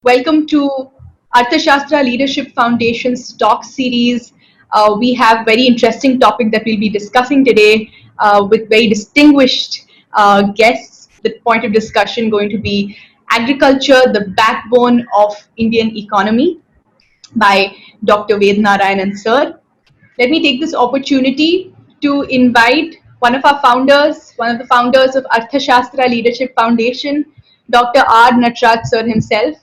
Welcome to Arthashastra Leadership Foundation's talk series. We have very interesting topic that we'll be discussing today with very distinguished guests. The point of discussion going to be agriculture, the backbone of Indian economy, by Dr. Ved Narayanan sir. Let me take this opportunity to invite one of the founders of Arthashastra Leadership Foundation, Dr. R. Natraj sir himself,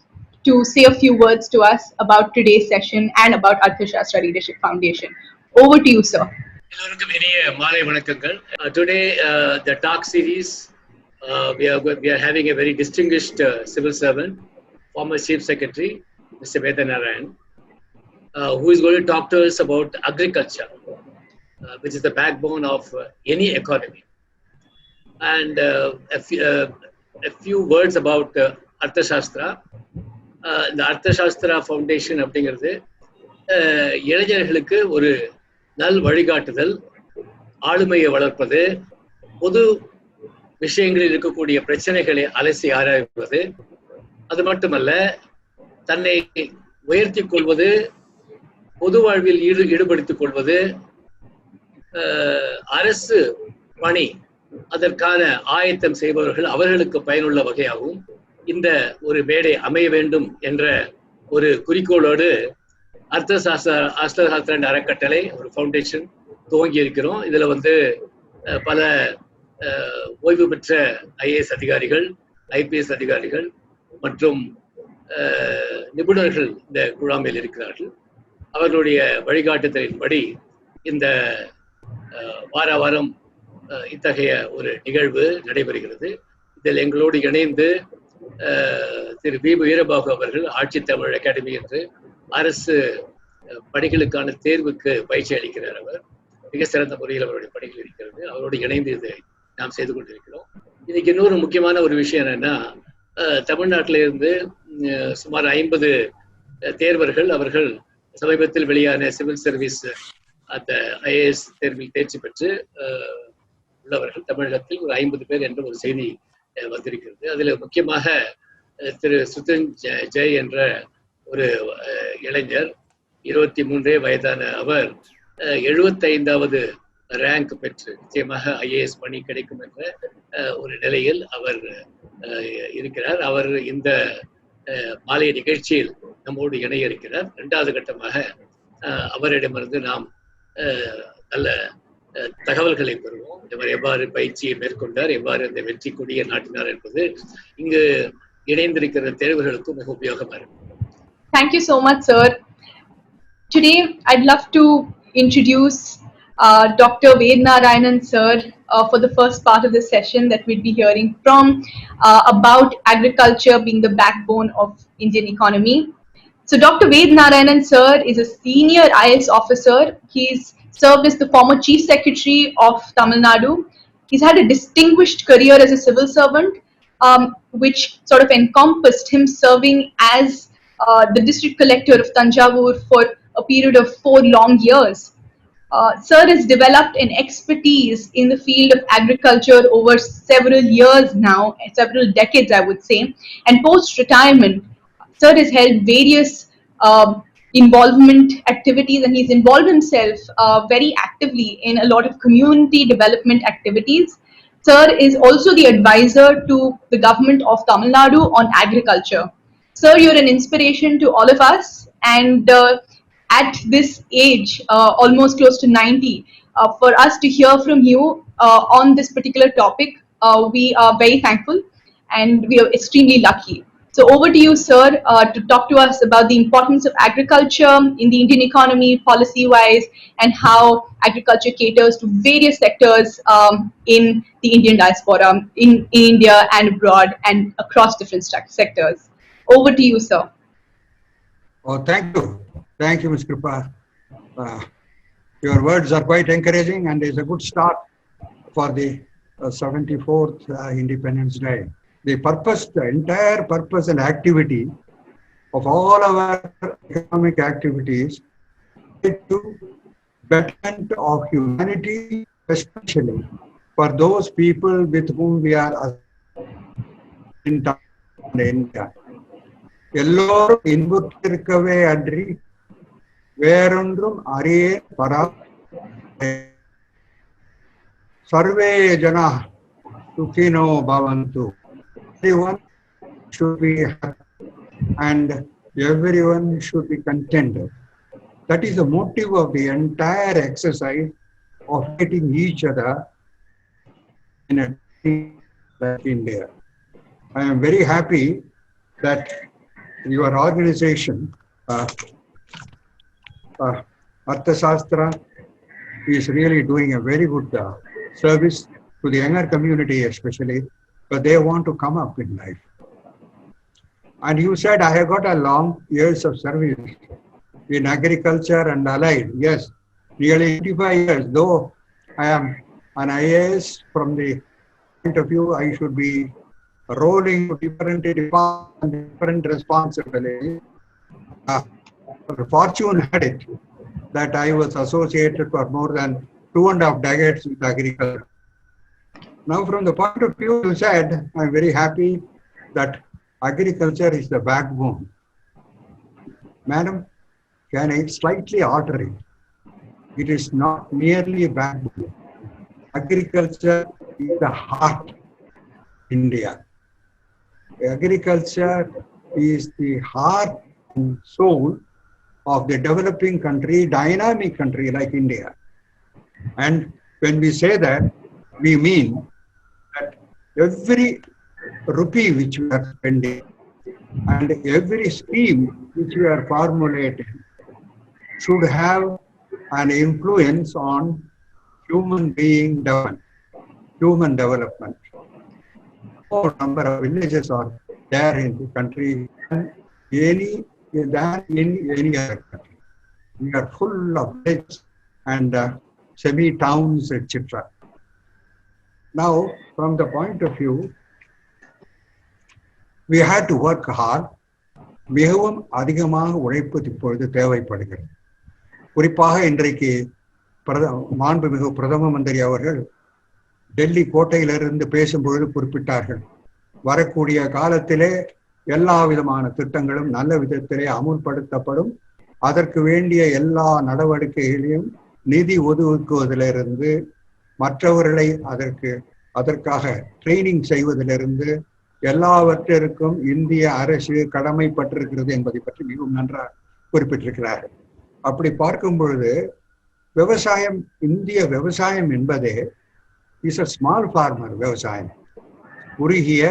to say a few words to us about today's session and about Arthashastra Leadership Foundation. Over to you, sir. எல்லோருக்கும் இனிய மாலை வணக்கங்கள். Today, the talk series, we are having a very distinguished civil servant, former Chief Secretary, Mr. Ved Narayan, who is going to talk to us about agriculture, which is the backbone of any economy. And a few words about Arthashastra. The Arthashastra Foundation அப்படிங்கிறது இளைஞர்களுக்கு ஒரு நல் வழிகாட்டுதல், ஆளுமையை வளர்ப்பது, பொது விஷயங்களில் இருக்கக்கூடிய பிரச்சனைகளை அலசி ஆராய்வது, அது மட்டுமல்ல தன்னை உயர்த்திக் கொள்வது, பொது வாழ்வில் ஈடுபடுத்திக் கொள்வது, அரசு பணி அதற்கான ஆயத்தம் செய்பவர்கள் அவர்களுக்கு பயனுள்ள வகையாகவும் இந்த ஒரு மேடை அமைய வேண்டும் என்ற ஒரு குறிக்கோளோடு அர்த்தசாஸ்திர அறக்கட்டளை ஒரு ஃபவுண்டேஷன் துவங்கி இருக்கிறோம். இதுல பல ஓய்வு பெற்ற ஐஏஎஸ் அதிகாரிகள், ஐபிஎஸ் அதிகாரிகள் மற்றும் நிபுணர்கள் இந்த குழாமில் இருக்கிறார்கள். அவர்களுடைய வழிகாட்டுதலின்படி இந்த வார வாரம் இத்தகைய ஒரு நிகழ்வு நடைபெறுகிறது. இதில் எங்களோடு இணைந்து திரு வி வீரபாகு அவர்கள் ஆட்சி தமிழ் அகாடமி என்று அரசு பணிகளுக்கான தேர்வுக்கு பயிற்சி அளிக்கிறார். அவர் மிக சிறந்த முறையில் அவருடைய பணிகள் இருக்கிறது. அவரோடு இணைந்து இதை நாம் செய்து கொண்டிருக்கிறோம். இன்னைக்கு இன்னொரு முக்கியமான ஒரு விஷயம் என்னன்னா, தமிழ்நாட்டில இருந்து சுமார் 50 தேர்வர்கள் அவர்கள் சமீபத்தில் வெளியான சிவில் சர்வீஸ் அந்த ஐஏஎஸ் தேர்வில் தேர்ச்சி பெற்று உள்ளவர்கள் தமிழகத்தில் ஒரு 50 பேர் என்ற ஒரு செய்தி வந்திருக்கிறது. அதுல முக்கியமாக திரு சுதன் ஜெய் என்ற ஒரு இளைஞர், 23 வயதான அவர் 75வது ரேங்க் பெற்று நிச்சயமாக ஐஏஎஸ் பணி கிடைக்கும் என்ற ஒரு நிலையில் அவர் இருக்கிறார். அவர் இந்த மாலை நிகழ்ச்சியில் நம்மோடு இணைய இருக்கிறார். 2வது கட்டமாக அவரிடமிருந்து நாம் நல்ல தகவல்களை பெறுவோம். இவர் எவ்வாறு பயிற்சியை மேற்கொண்டார், எவ்வாறு அந்த வெற்றி கொடியை நாட்டினார் என்பது இங்கு இணைந்திருக்கிற தேர்வுகளுக்கும் மிக உபயோகமாக இருக்கும். Thank you so much, sir. Today, I'd love to introduce Dr. Ved Narayanan sir for the first part of the session that we'll be hearing from about agriculture being the backbone of Indian economy. So Dr. Ved Narayanan sir is a senior IAS officer. He's served as the former Chief Secretary of Tamil Nadu. He's had a distinguished career as a civil servant, which sort of encompassed him serving as the district collector of Tanjavur for a period of 4 long years. Sir has developed an expertise in the field of agriculture over several years now, several decades I would say, and post-retirement, sir has held various involvement activities, and he's involved himself very actively in a lot of community development activities. Sir is also the advisor to the government of Tamil Nadu on agriculture. Sir, you're an inspiration to all of us, and at this age, almost close to 90, for us to hear from you on this particular topic, we are very thankful and we are extremely lucky. So over to you, sir, to talk to us about the importance of agriculture in the Indian economy, policy-wise, and how agriculture caters to various sectors in the Indian diaspora, in India and abroad, and across different sectors. Over to you, sir. Oh, thank you. Thank you, Ms. Kripa. Your words are quite encouraging and is a good start for the 74th Independence Day. The purpose, the entire purpose and activity of all our economic activities is to betterment of humanity, especially for those people with whom we are in India. எல்லோரும் இன்புற்றிருக்கவே அன்றி வேறொன்றும் அறியே பரா survey ஜனா சுகினோ பவந்து. Everyone should be happy and everyone should be contented. That is the motive of the entire exercise of getting each other in a team like India. I am very happy that your organization, Arthashastra, is really doing a very good service to the younger community especially, but they want to come up in life. And you said, I have got a long years of service in agriculture and allied. Yes, nearly 25 years, though I am an IAS from the point of view, I should be rolling different departments, different responsibilities. Fortune had it that I was associated for more than 2.5 decades with agriculture. Now, from the point of view, you said, I'm very happy that agriculture is the backbone. Madam, can I slightly alter it? It is not merely a backbone. Agriculture is the heart of India. Agriculture is the heart and soul of the developing country, dynamic country like India. And when we say that, we mean that every rupee which we are spending and every scheme which we are formulating should have an influence on human being development. More number of villages are there in the country than in any other country. We are full of villages and semi-towns, etc. Now, from the point of view, we had to work hard. மிகவும் அதிகமாக உழைப்பு இப்பொழுது தேவைப்படுகிறது. குறிப்பாக இன்றைக்கு மாண்புமிகு பிரதம மந்திரி அவர்கள் டெல்லி கோட்டையிலிருந்து பேசும்பொழுது குறிப்பிட்டார்கள், வரக்கூடிய காலத்திலே எல்லா விதமான திட்டங்களும் நல்ல விதத்திலே அமுல்படுத்தப்படும், அதற்கு வேண்டிய எல்லா நடவடிக்கைகளையும் நிதி ஒதுக்குவதிலிருந்து மற்றவர்களை அதற்காக ட்ரைனிங் செய்வதிலிருந்து எல்லாவற்றிற்கும் இந்திய அரசு கடமைப்பட்டிருக்கிறது என்பதை பற்றி மிகவும் நன்றாக குறிப்பிட்டிருக்கிறார்கள். அப்படி பார்க்கும் பொழுது விவசாயம், இந்திய விவசாயம் என்பதே இஸ் அ ஸ்மால் ஃபார்மர் விவசாயம். குறுகிய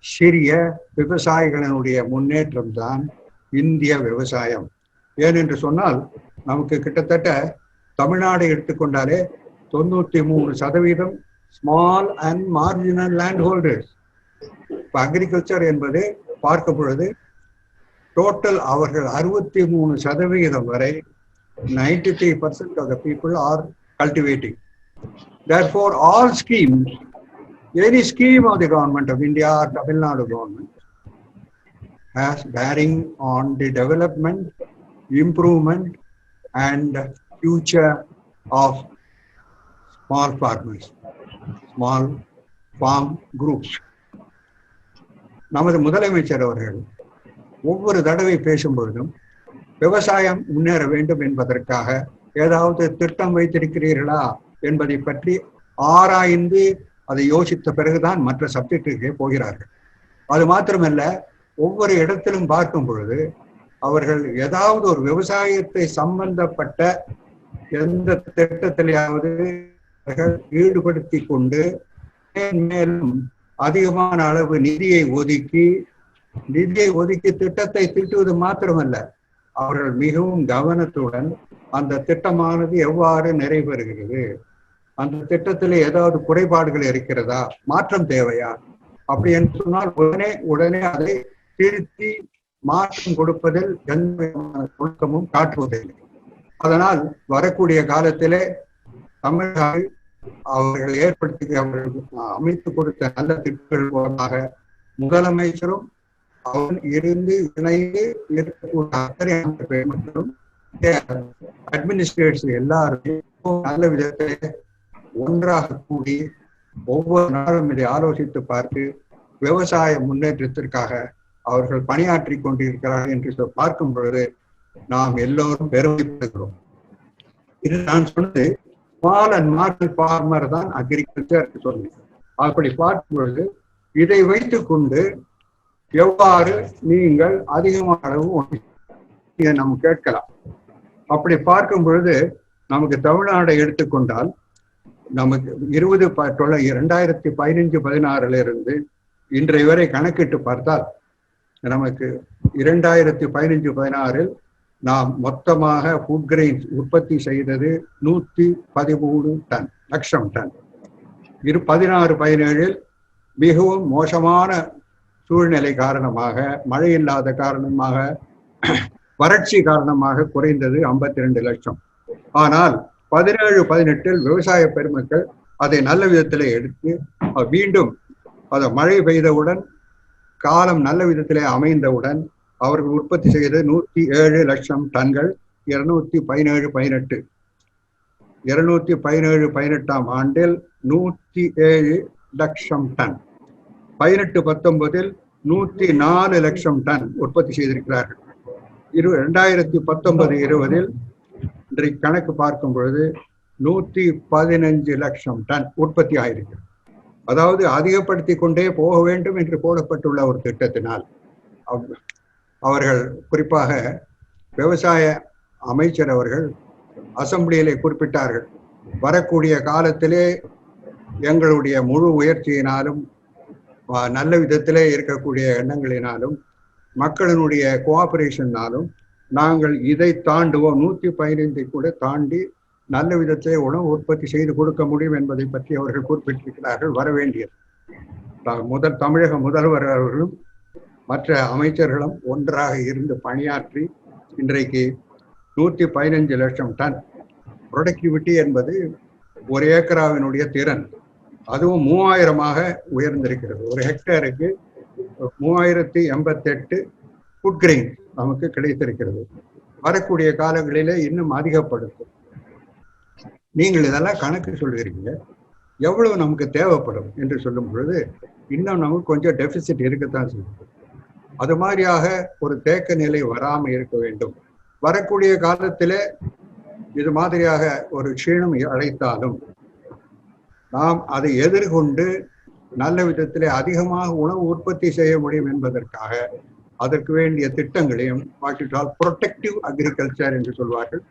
சிறிய விவசாயிகளினுடைய முன்னேற்றம் தான் இந்திய விவசாயம். ஏனென்று சொன்னால் நமக்கு கிட்டத்தட்ட தமிழ்நாடு எடுத்துக்கொண்டாலே 93% small and marginal land holders. இப்போ அக்ரிகல்ச்சர் என்பது பார்க்கும் பொழுது டோட்டல் அவர்கள் 63% வரை 93% of the people are cultivating. Therefore, all schemes, any scheme of the government of India or Tamil Nadu government has bearing on the development, improvement and future of small farmers, small farm groups. நமது முதலமைச்சர் அவர்கள் ஒவ்வொரு தடவை பேசும்பொழுதும் விவசாயம் முன்னேற வேண்டும் என்பதற்காக ஏதாவது திட்டம் வைத்திருக்கிறீர்களா என்பதை பற்றி ஆராய்ந்து அதை யோசித்த பிறகுதான் மற்ற சப்ஜெக்டுக்கே போகிறார்கள். அது மாத்திரமல்ல, ஒவ்வொரு இடத்திலும் பார்க்கும் பொழுது அவர்கள் ஏதாவது ஒரு விவசாயத்தை சம்பந்தப்பட்ட எந்த திட்டத்திலேயாவது ஈடுபடுத்தி கொண்டு மேலும் அதிகமான அளவு நிதியை ஒதுக்கி திட்டத்தை திட்டுவது மாத்திரமல்ல, அவர்கள் மிகவும் கவனத்துடன் அந்த திட்டமானது எவ்வாறு நிறைவேறுகிறது, அந்த திட்டத்தில் ஏதாவது குறைபாடுகள் இருக்கிறதா, மாற்றம் தேவையா, அப்படி என்று சொன்னால் உடனே அதை திருத்தி மாற்றம் கொடுப்பதில் எந்த ஒழுக்கமும் காட்டுவதில்லை. அதனால் வரக்கூடிய காலத்திலே தமிழக அவர்கள் அவர்களுக்கு அமைத்து கொடுத்த நல்ல திட்டங்கள் மூலமாக முதலமைச்சரும் அவன் இணைந்து இருக்கக்கூடிய அத்தனை மற்றும் அட்மினிஸ்ட்ரேட்டர்ஸ் எல்லாருமே நல்ல விதத்திலே ஒன்றாக கூடி ஒவ்வொரு நாளும் இதை ஆலோசித்து பார்த்து விவசாய முன்னேற்றத்திற்காக அவர்கள் பணியாற்றி கொண்டிருக்கிறார்கள் என்று பார்க்கும் பொழுது நாம் எல்லோரும் பெருமைப்படுகிறோம். இது நான் சொன்னது ஸ்மால் அண்ட் மார்ஜினல் ஃபார்மர் தான் அக்ரிகல்ச்சர் சொன்னேன். அப்படி பார்க்கும் பொழுது இதை வைத்துக் கொண்டு எவ்வாறு நீங்கள் அதிகமான அளவு நம்ம கேட்கலாம். அப்படி பார்க்கும் பொழுது நமக்கு தமிழ்நாடை எடுத்துக்கொண்டால் நமக்கு 2015-16 இருந்து இன்றைய வரை கணக்கிட்டு பார்த்தால் நமக்கு 2015-16 நாம் மொத்தமாக ஃபுட் கிரெயின்ஸ் உற்பத்தி செய்தது 113 லட்சம் டன். 16-17 மிகவும் மோசமான சூழ்நிலை காரணமாக, மழை இல்லாத காரணமாக, வறட்சி காரணமாக குறைந்தது 52 லட்சம். ஆனால் 17-18 விவசாய பெருமக்கள் அதை நல்ல விதத்திலே எடுத்து மீண்டும் அதை மழை பெய்தவுடன், காலம் நல்ல விதத்திலே அமைந்தவுடன் அவர்கள் உற்பத்தி செய்தது 107 லட்சம் டன்கள். 217-18 ஆண்டில் 107 லட்சம் டன். 18-19 104 லட்சம் டன் உற்பத்தி செய்திருக்கிறார்கள். 2019-20 இன்றைக்கு கணக்கு பார்க்கும் பொழுது 115 லட்சம் டன் உற்பத்தி ஆயிருக்கிறது. அதாவது அதிகப்படுத்தி கொண்டே போக வேண்டும் என்று போடப்பட்டுள்ள ஒரு திட்டத்தினால் அவர்கள், குறிப்பாக விவசாய அமைச்சர் அவர்கள் அசம்பிளியிலே குறிப்பிட்டார்கள், வரக்கூடிய காலத்திலே எங்களுடைய முழு முயற்சியினாலும் நல்ல விதத்திலே இருக்கக்கூடிய எண்ணங்களினாலும் மக்களினுடைய கோஆபரேஷனாலும் நாங்கள் இதை தாண்டுவோம், 115 கூட தாண்டி நல்ல விதத்திலே உணவு உற்பத்தி செய்து கொடுக்க முடியும் என்பதை பற்றி அவர்கள் குறிப்பிட்டிருக்கிறார்கள். வரவேண்டியது தமிழக முதல்வர் அவர்களும் மற்ற அமைச்சர்களும் ஒன்றாக இருந்து பணியாற்றி இன்றைக்கு 115 லட்சம் டன் ப்ரொடக்டிவிட்டி என்பது ஒரு ஏக்கராவினுடைய திறன், அதுவும் 3000ஆக உயர்ந்திருக்கிறது. ஒரு ஹெக்டேருக்கு 3088 ஃபுட் கிரெயின் நமக்கு கிடைத்திருக்கிறது. வரக்கூடிய காலங்களிலே இன்னும் அதிகப்படுத்தும். நீங்கள் இதெல்லாம் கணக்கு சொல்கிறீங்க, எவ்வளவு நமக்கு தேவைப்படும் என்று சொல்லும் பொழுது இன்னும் நமக்கு கொஞ்சம் டெபிசிட் இருக்கத்தான் செய்யும். அது மாதிரியாக ஒரு தேக்க நிலை வராமல் இருக்க வேண்டும். வரக்கூடிய காலத்தில் இது மாதிரியாக ஒரு க்ஷீணம் அழைத்தாலும் நாம் அதை எதிர்கொண்டு நல்ல விதத்திலே அதிகமாக உணவு உற்பத்தி செய்ய முடியும் என்பதற்காக அதற்கு வேண்டிய திட்டங்களையும் ப்ரொடெக்டிவ் அக்ரிகல்ச்சர் என்று சொல்வார்கள்,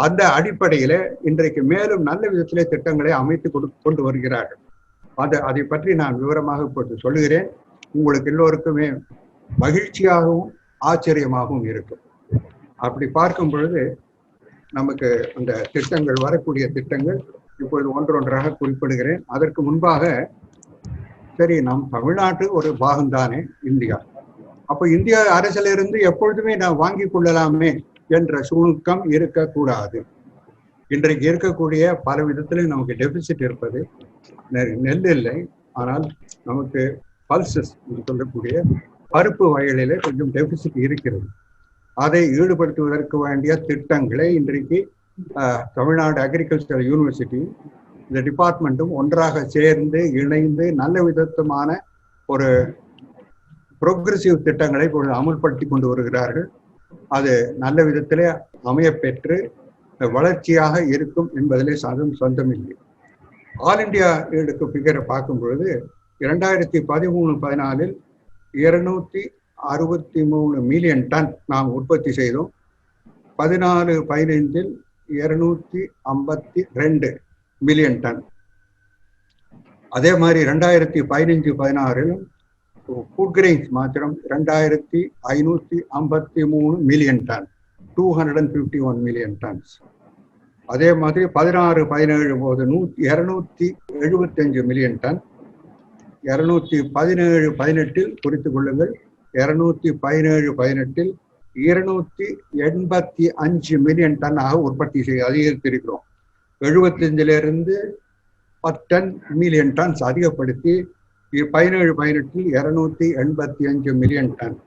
அந்த அடிப்படையில இன்றைக்கு மேலும் நல்ல விதத்திலே திட்டங்களை அமைத்து கொண்டு வருகிறார்கள். அதை பற்றி நான் விவரமாக இப்போது சொல்லுகிறேன். உங்களுக்கு எல்லோருக்குமே மகிழ்ச்சியாகவும் ஆச்சரியமாகவும் இருக்கும். அப்படி பார்க்கும் பொழுது நமக்கு அந்த திட்டங்கள், வரக்கூடிய திட்டங்கள் இப்பொழுது ஒன்றொன்றாக குறிப்பிடுகிறேன். அதற்கு முன்பாக, சரி, நம் தமிழ்நாட்டு ஒரு பாகம்தானே இந்தியா, அப்போ இந்திய அரசிலிருந்து எப்பொழுதுமே நாம் வாங்கி கொள்ளலாமே என்ற சுணுக்கம் இருக்கக்கூடாது. இன்றைக்கு இருக்கக்கூடிய பல விதத்திலும் நமக்கு டெபிசிட் இருப்பது, நெல் இல்லை, ஆனால் நமக்கு பல்சஸ் என்று சொல்லக்கூடிய பருப்பு வகைகளிலே கொஞ்சம் டெபிசிட் இருக்கிறது. அதை ஈடுபடுத்துவதற்கு வேண்டிய திட்டங்களை இன்றைக்கு தமிழ்நாடு அக்ரிகல்ச்சரல் யூனிவர்சிட்டி, இந்த டிபார்ட்மெண்ட்டும் ஒன்றாக சேர்ந்து இணைந்து நல்ல விதமான ஒரு ப்ரோக்ரெசிவ் திட்டங்களை இப்பொழுது அமுல்படுத்தி கொண்டு வருகிறார்கள். அது நல்ல விதத்திலே அமையப்பெற்று வளர்ச்சியாக இருக்கும் என்பதிலே சொந்தமில்லை. ஆல் இண்டியா ஈடுக்கு ஃபிகரை பார்க்கும் பொழுது 2013-14 263 மில்லியன் டன் நாம் உற்பத்தி செய்தோம். 14-15 252 மில்லியன் டன். அதே மாதிரி 2015-16 ஃபுட் கிரெயின்ஸ் மாத்திரம் 2553 மில்லியன் டன், 251 மில்லியன் டன்ஸ். அதே மாதிரி 16-17 போது 275 மில்லியன் டன். 217-18 குறித்துக் கொள்ளுங்கள், 217-18 285 மில்லியன் டன்னாக உற்பத்தி செய்ய அதிகரித்திருக்கிறோம். 75 10 மில்லியன் டன்ஸ் அதிகப்படுத்தி 17-18 285 மில்லியன் டன்.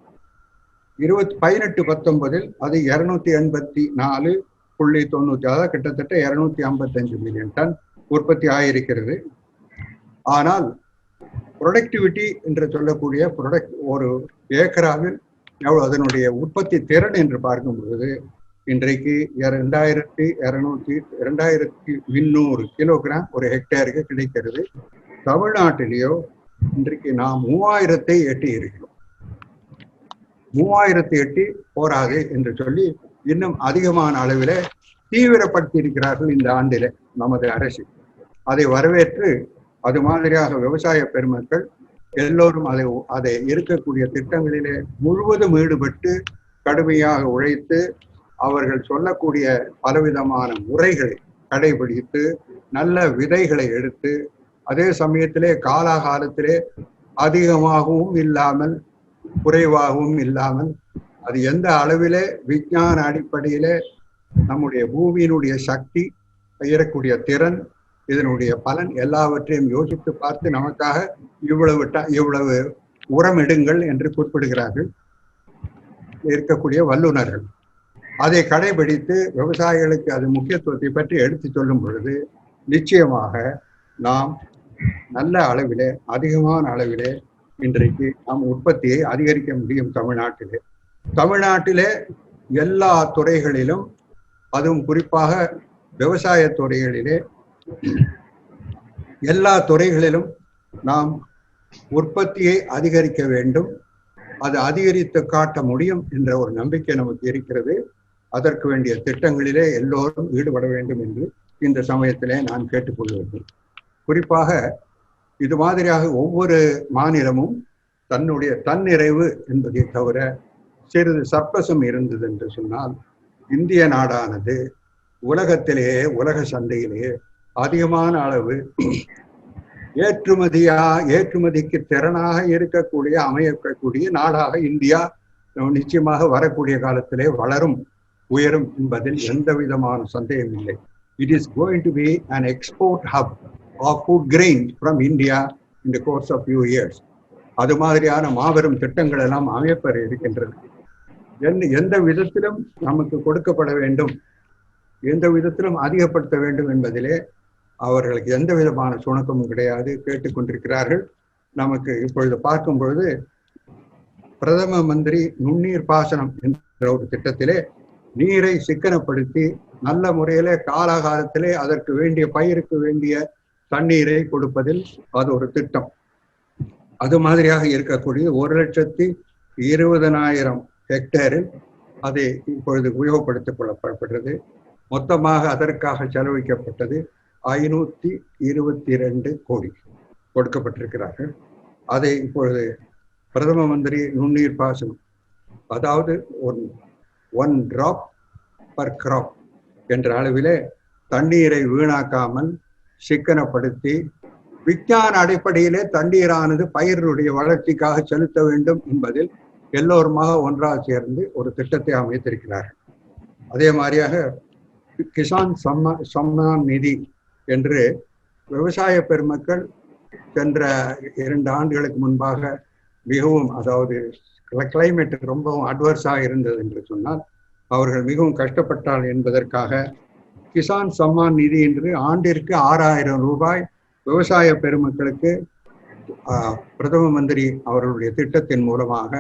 18-19 அது 284.90, அதாவது கிட்டத்தட்ட 255 மில்லியன் டன் உற்பத்தி ஆகியிருக்கிறது. ஆனால் ப்ரொடக்டிவிட்டி என்று சொல்லக்கூடிய ஒரு ஏக்கராவில் எவ்வளவு அதனுடைய உற்பத்தி திறன் என்று பார்க்கும் பொழுது இன்றைக்கு 2200 கிலோகிராம் ஒரு ஹெக்டேருக்கு கிடைக்கிறது. தமிழ்நாட்டிலேயோ இன்றைக்கு நாம் 3000 எட்டி இருக்கிறோம். 3000 எட்டி போராது என்று சொல்லி இன்னும் அதிகமான அளவில் தீவிரப்படுத்தி இருக்கிறார்கள் இந்த ஆண்டிலே நமது அரசு. அதை வரவேற்று அது மாதிரியாக விவசாய பெருமக்கள் எல்லோரும் அதை இருக்கக்கூடிய திட்டங்களிலே முழுவதும் ஈடுபட்டு கடுமையாக உழைத்து அவர்கள் சொல்லக்கூடிய பலவிதமான முறைகளை கடைபிடித்து நல்ல விதைகளை எடுத்து அதே சமயத்திலே காலாகாலத்திலே அதிகமாகவும் இல்லாமல் குறைவாகவும் இல்லாமல் அது எந்த அளவிலே விஞ்ஞான அடிப்படையிலே நம்முடைய பூமியினுடைய சக்தி பெயரக்கூடிய திறன் இதனுடைய பலன் எல்லாவற்றையும் யோசித்து பார்த்து நமக்காக இவ்வளவு உரமிடுங்கள் என்று குறிப்பிடுகிறார்கள் இருக்கக்கூடிய வல்லுநர்கள். அதை கடைபிடித்து விவசாயிகளுக்கு அது முக்கியத்துவத்தை பற்றி எடுத்து சொல்லும் பொழுது நிச்சயமாக நாம் நல்ல அளவிலே அதிகமான அளவிலே இன்றைக்கு நாம் உற்பத்தியை அதிகரிக்க முடியும். தமிழ்நாட்டிலே எல்லா துறைகளிலும் அதுவும் குறிப்பாக விவசாய துறைகளிலே எல்லா துறைகளிலும் நாம் உற்பத்தியை அதிகரிக்க வேண்டும். அது அதிகரித்து காட்ட முடியும் என்ற ஒரு நம்பிக்கை நமக்கு இருக்கிறது. அதற்கு வேண்டிய திட்டங்களிலே எல்லோரும் ஈடுபட வேண்டும் என்று இந்த சமயத்திலே நான் கேட்டுக்கொள்கிறேன். குறிப்பாக இது மாதிரியாக ஒவ்வொரு மாநிலமும் தன்னுடைய தன்னிறைவு என்பதை தவிர சிறிது சர்ப்ளஸும் இருந்தது என்று சொன்னால் இந்திய நாடானது உலகத்திலேயே உலக சந்தையிலேயே அதிகமான அளவு ஏற்றுமதிக்கு திறனாக இருக்கக்கூடிய அமையக்கூடிய நாடாக இந்தியா நிச்சயமாக வரக்கூடிய காலத்திலே வளரும் உயரும் என்பதில் எந்த விதமான சந்தேகம் இல்லை. It is going to be an export hub of food grains from India in the course of few years. அது மாதிரியான மாபெரும் திட்டங்கள் எல்லாம் அமையப்பெற இருக்கின்றது. எந்த விதத்திலும் நமக்கு கொடுக்கப்பட வேண்டும், எந்த விதத்திலும் அதிகப்படுத்த வேண்டும் என்பதிலே அவர்களுக்கு எந்த விதமான சுணக்கமும் கிடையாது. கேட்டுக்கொண்டிருக்கிறார்கள். நமக்கு இப்பொழுது பார்க்கும் பொழுது பிரதம மந்திரி நுண்ணீர் பாசனம் என்ற ஒரு திட்டத்திலே நீரை சிக்கனப்படுத்தி நல்ல முறையிலே காலாகாலத்திலே அதற்கு வேண்டிய பயிருக்கு வேண்டிய தண்ணீரை கொடுப்பதில் அது ஒரு திட்டம். அது மாதிரியாக இருக்கக்கூடிய 1,20,000 ஹெக்டேரில் அதை இப்பொழுது உபயோகப்படுத்திக் கொள்ளப்பட்டது. மொத்தமாக அதற்காக செலவழிக்கப்பட்டது 522 கோடி கொடுக்கப்பட்டிருக்கிறார்கள். அதை இப்பொழுது பிரதம மந்திரி நுண்ணீர் பாசனம், அதாவது ஒன் டிராப் பர் கிராப் என்ற அளவிலே தண்ணீரை வீணாக்காமல் சிக்கனப்படுத்தி விஞ்ஞான அடிப்படையிலே தண்ணீரானது பயிர்களுடைய வளர்ச்சிக்காக செலுத்த வேண்டும் என்பதில் எல்லோருமாக ஒன்றாக சேர்ந்து ஒரு திட்டத்தை அமைத்திருக்கிறார்கள். அதே மாதிரியாக கிசான் சம்மான் நிதி என்று விவசாய பெருமக்கள் சென்ற 2 ஆண்டுகளுக்கு முன்பாக மிகவும், அதாவது கிளைமேட் ரொம்பவும் அட்வர்ஸாக இருந்தது என்று சொன்னால் அவர்கள் மிகவும் கஷ்டப்பட்டார்கள் என்பதற்காக கிசான் சம்மான் நிதி என்று ஆண்டிற்கு 6,000 ரூபாய் விவசாய பெருமக்களுக்கு பிரதம மந்திரி அவர்களுடைய திட்டத்தின் மூலமாக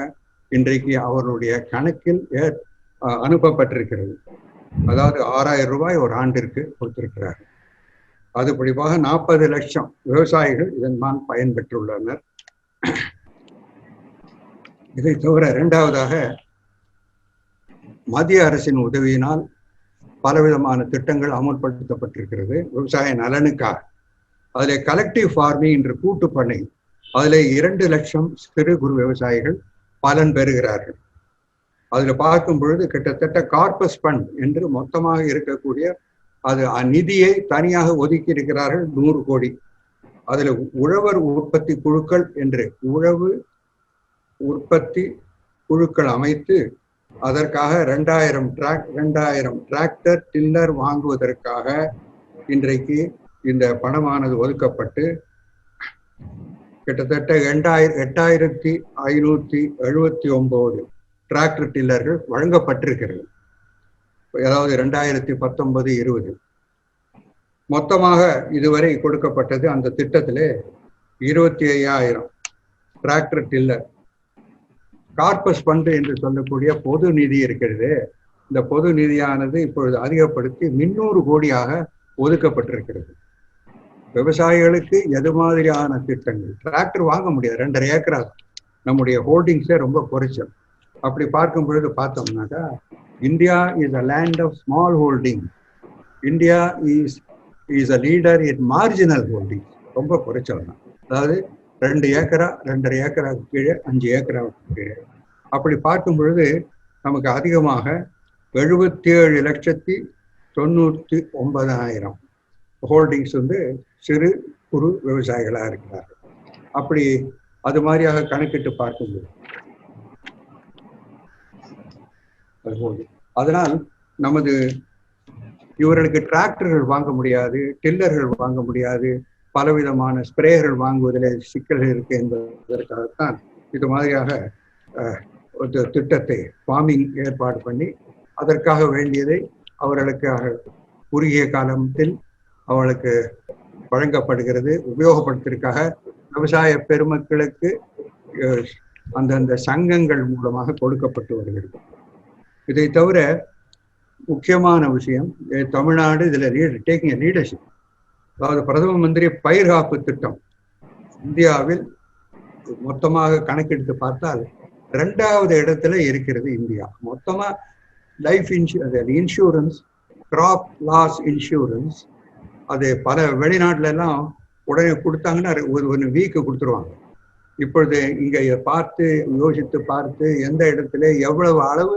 இன்றைக்கு அவர்களுடைய கணக்கில் அனுப்பப்பட்டிருக்கிறது. அதாவது 6,000 ரூபாய் ஒரு ஆண்டிற்கு கொடுத்திருக்கிறார். அது படிப்பாக 40 லட்சம் விவசாயிகள் இதன் பயன்பெற்றுள்ளனர். இதை தவிர 2வதாக மத்திய அரசின் உதவியினால் பலவிதமான திட்டங்கள் அமல்படுத்தப்பட்டிருக்கிறது விவசாய நலனுக்காக. அதில் கலெக்டிவ் ஃபார்மிங் என்ற கூட்டு பண்ணை, அதில் 2 லட்சம் சிறு குறு விவசாயிகள் பலன் பெறுகிறார்கள். அதில் பார்க்கும் பொழுது கிட்டத்தட்ட கார்பஸ் ஃபண்ட் என்று மொத்தமாக இருக்கக்கூடிய அது நிதியை தனியாக ஒதுக்கி இருக்கிறார்கள் 100 கோடி. அதில் உழவர் உற்பத்தி குழுக்கள் என்று உழவு உற்பத்தி குழுக்கள் அமைத்து அதற்காக 2000 டிராக்டர் டில்லர் வாங்குவதற்காக இன்றைக்கு இந்த பணமானது ஒதுக்கப்பட்டு கிட்டத்தட்ட 8,579 டிராக்டர் டில்லர்கள் வழங்கப்பட்டிருக்கிறது. அதாவது 2019-20 மொத்தமாக இதுவரை கொடுக்கப்பட்டது அந்த திட்டத்திலே 25,000 டிராக்டர் டில்லர் கார்பஸ் ஃபண்டு என்று சொல்லக்கூடிய பொது நிதி இருக்கிறது. இந்த பொது நிதியானது இப்பொழுது அதிகப்படுத்தி 300 கோடியாக ஒதுக்கப்பட்டிருக்கிறது. விவசாயிகளுக்கு எது மாதிரியான திட்டங்கள்? டிராக்டர் வாங்க முடியாது, 2.5 ஏக்கரா நம்முடைய ஹோல்டிங்ஸே ரொம்ப குறைச்சல். அப்படி பார்க்கும் பொழுது பார்த்தோம்னாக்கா India is a land of small holding. India is a leader in marginal holding. ரொம்ப குறைச்சல் தான். அதாவது 2 ஏக்கரா, 2.5 ஏக்கராவுக்கு கீழே, 5 ஏக்கராவுக்கு கீழே. அப்படி பார்க்கும் பொழுது நமக்கு அதிகமாக 77,99,000 ஹோல்டிங்ஸ் வந்து சிறு குறு விவசாயிகளாக இருக்கிறார்கள். அப்படி அது மாதிரியாக கணக்கிட்டு பார்க்கும்போது அதனால் நமது இவர்களுக்கு டிராக்டர்கள் வாங்க முடியாது, டில்லர்கள் வாங்க முடியாது, பலவிதமான ஸ்ப்ரேயர்கள் வாங்குவதில் சிக்கல்கள் இருக்கு என்பதற்காகத்தான் இது மாதிரியாக ஒரு திட்டத்தை ஃபார்மிங் ஏற்பாடு பண்ணி அதற்காக வேண்டியதை அவர்களுக்காக குறுகிய காலத்தில் அவர்களுக்கு வழங்கப்படுகிறது. உபயோகப்படுத்துவதற்காக விவசாய பெருமக்களுக்கு அந்தந்த சங்கங்கள் மூலமாக கொடுக்கப்பட்டு வருகிறது. இதை தவிர முக்கியமான விஷயம், தமிழ்நாடு இதில் டேக்கிங் லீடர்ஷிப். அதாவது பிரதம மந்திரி பயிர் காப்பு திட்டம் இந்தியாவில் மொத்தமாக கணக்கெடுத்து பார்த்தால் 2வது இடத்துல இருக்கிறது இந்தியா. மொத்தமா life insurance, crop loss insurance, அது பல வெளிநாட்டுல எல்லாம் உடனே கொடுத்தாங்கன்னா ஒரு வீக்கு கொடுத்துருவாங்க. இப்பொழுது இங்க பார்த்து யோசித்து பார்த்து எந்த இடத்துல எவ்வளவு அளவு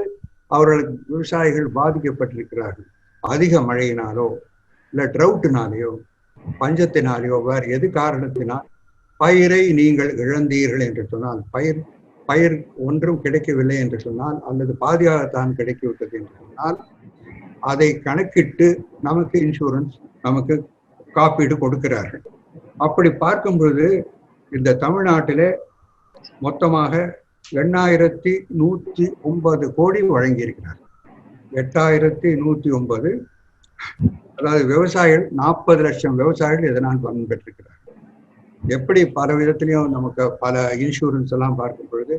அவர்களுக்கு விவசாயிகள் பாதிக்கப்பட்டிருக்கிறார்கள், அதிக மழையினாலோ இல்லை ட்ரவுட்னாலேயோ பஞ்சத்தினாலேயோ வேறு எது காரணத்தினால் பயிரை நீங்கள் இழந்தீர்கள் என்று சொன்னால், பயிர் ஒன்றும் கிடைக்கவில்லை என்று சொன்னால், அல்லது பாதியாகத்தான் கிடைக்கிவிட்டது என்று சொன்னால், அதை கணக்கிட்டு நமக்கு இன்சூரன்ஸ், நமக்கு காப்பீடு கொடுக்கிறார்கள். அப்படி பார்க்கும்போது இந்த தமிழ்நாட்டிலே மொத்தமாக 8,109 கோடி வழங்கியிருக்கிறார். 8,109, அதாவது விவசாயிகள் 40 லட்சம் விவசாயிகள் இதனால் பலன் பெற்றிருக்கிறார். எப்படி பல விதத்திலையும் நமக்கு பல இன்சூரன்ஸ் எல்லாம் பார்க்கும் பொழுது,